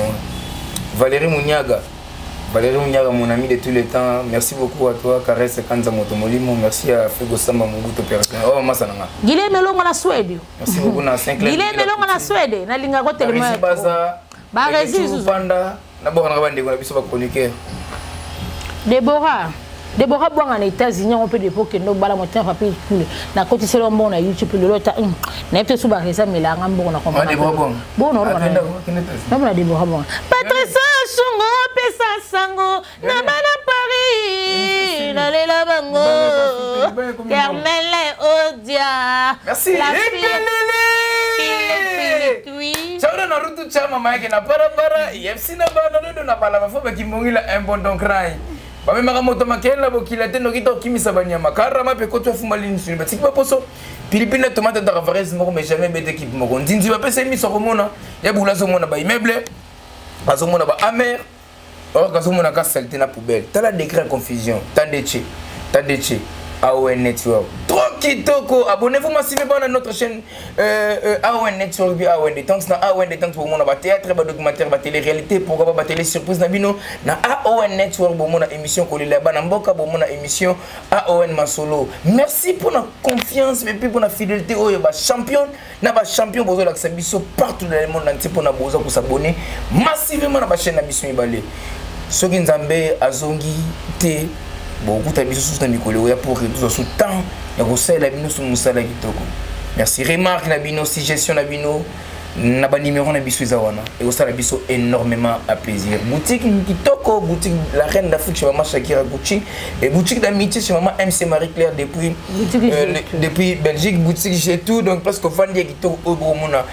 Valérie Mouniaga, mon ami de tous les temps. Merci beaucoup à toi, Caresse Kanza Motomolimo. Merci à Figo Samba Mobuto Opérationnel. Oh, Massananga. Guilhem Melonga la Suède. Merci beaucoup, na 5 Guilhem Melonga la Suède. Na linga ko tellement. Rési Baza. Rési Panda. Na bo na bande ko na biso ba chroniqueur. Déborah Boang en États-Unis, on peut dépôt que nous bala monter papier cool. Na côté c'est le bon na YouTube le lota. Na peut sous barrer ça mais là ngam bon na comprendre. Déborah Boang. Bon non na Déborah Boang. Patricia Chungo pesa sango na bana Paris. Na lela bango. Carmel Odia. Merci. Chaura na rutu chama maike na para YFC na bana ndo na bala bafoba kimbongila un bon donc rai. Bame makamoto makela bokila teno kito kimisa banyama karama pe koto fuma linsuni batiki baposo pilipine tomate de ravares moko mais jamais bête équipe moko ndinzi ba pesa mi sokomona ya bula somona ba immeuble bazomona ba amer or kazomona ka saleté na poubelle tala décret confusion tandeche AON Network. Trop kitoko. Abonnez-vous massivement à notre chaîne AON Network, AON Détente. Dans AON Détente, pour mon théâtre, documentaire, télé-réalité, pourquoi pas télé-surprise, Nabino. Dans AON Network, pour mon émission, Banamboka, pour mon émission AON Masolo. Merci pour la confiance, mais puis pour la fidélité. Oh, il y a champion, champion, pour la Sabiso partout dans le monde entier pour s'abonner massivement à la chaîne Nabisson Ibalé. Soki Nzambe, Azongi, T. Beaucoup de bisous sur Nicolo pour que tout ce temps et vous la bino sur Moussala Kitoko. Merci. Remarque la bino, suggestion la bino, n'a pas numéro na bisous zawana et vous la bisous énormément à plaisir. Boutique Kitoko, boutique la reine d'Afrique chez maman Shakira Gucci et boutique d'amitié chez maman MC Marie-Claire depuis Belgique, boutique j'ai tout donc parce que fan de Kitoko au Bromona.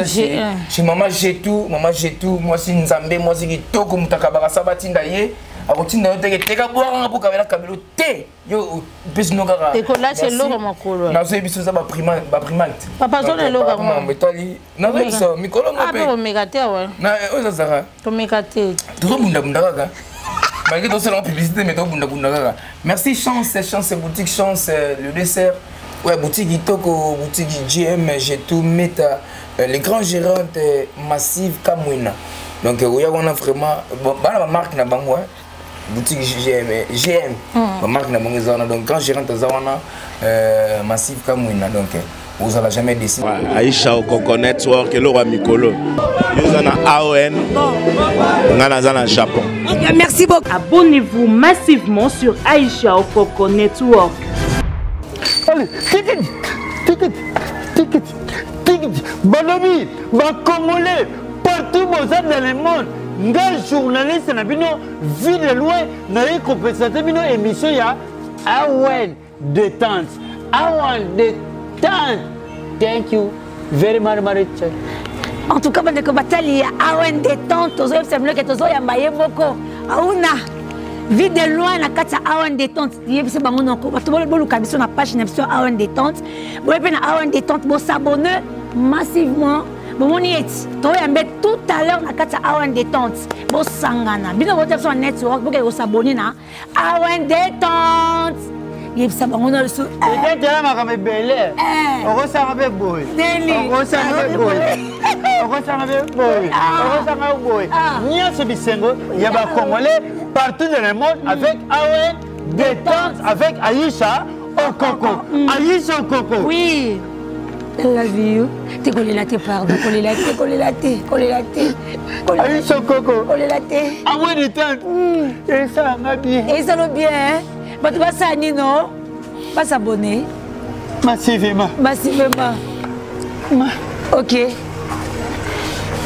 Chez maman j'ai tout, moi c'est Nzambe, moi c'est Kitoko mutakabara sabatinda ye. Arotinda yote teka boire pour kabela kabelo te yo pesi nokaka école là c'est l'eau makolo na so biso za ba primate papa zo le loka mo metali na so mikolo mo pe ah omega te ouais na oza zara omega te to bunda kaka malgré tout ça la publicité mais to bunda kaka merci chance boutique chance le dessert ouais boutique Kitoko boutique GM j'ai tout meta les grands gérants massive Kamwina donc il y a vraiment bana marque na bango boutique GM ma marque na bango zona donc quand gérant zawana massive Kamwina donc vous allez jamais décider Aïcha au Coco Network et le roi Mikolo yozana AON ngana zana Japon. Merci beaucoup. Abonnez-vous massivement sur Aïcha au Coco Network. Allez, Balobi, Congolais, partout dans le monde, les journalistes vie de loin, n'a compensé émission ya AON Détente. AON Détente. Thank you very much. En tout cas, je batali AON Détente, tozo yebsabino ke tozo yambaye moko. Auna vie de loin na kati AON Détente. Yebse bango noko bato boluka biso na page na biso AON Détente. Bo pe na AON Détente bo s'abonner massivement. Bon moni eti to yambe tout à l'heure na kati AON Détente. Bo sangana. Bino bo sur network bo ke s'abonner na AON Détente. Yebsa bango na so. Peut-être là ma kame belé. On ressemble avec boy. On ressemble avec boy. On ressemble avec boy. On ressemble avec boy. Nia ce bisengo, il y a ba Congolais partout dans le monde avec AON Détente avec Aïcha au Coco. Aïcha au Coco. Oui. I love you. T'es collé la tête, pardon. Collé la tête. Aïcha au Coco. Collé la tête. AON Détente. Et ça va bien. Et ça va bien, hein? Mais tu vas s'abonner, non? Pas s'abonner. Massivement.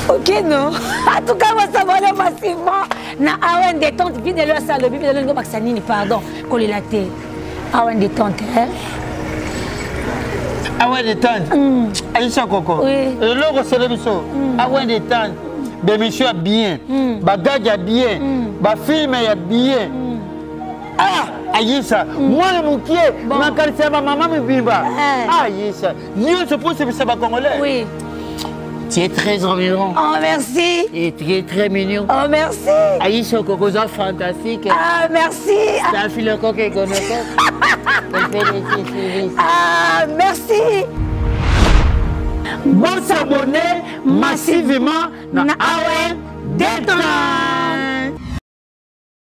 Ok, non? En tout cas, on va s'abonner massivement. Na AON Détente, vide le salon, vide le Baxanini, pardon. Collé la tête. AON Détente, hein? Ah ouais, détente. Aïcha Coco. Oui. Et là, c'est le biseau. Ah ouais, détente. Ben, monsieur a bien. Bagage a bien. Ba film a bien. Ah, Aïcha. Moi, mon pied. Ma carte, ma maman me bimba. Ah, Aïcha. Nous, on se pose que c'est pas congolais. Oui. Tu es très environ. Oh, merci. Et tu es très mignon. Oh, merci. Aïcha Coco, c'est fantastique. Ah, merci. C'est un fil de coq et qu'on Ah, merci. Bon s'abonner massivement dans AON Détente.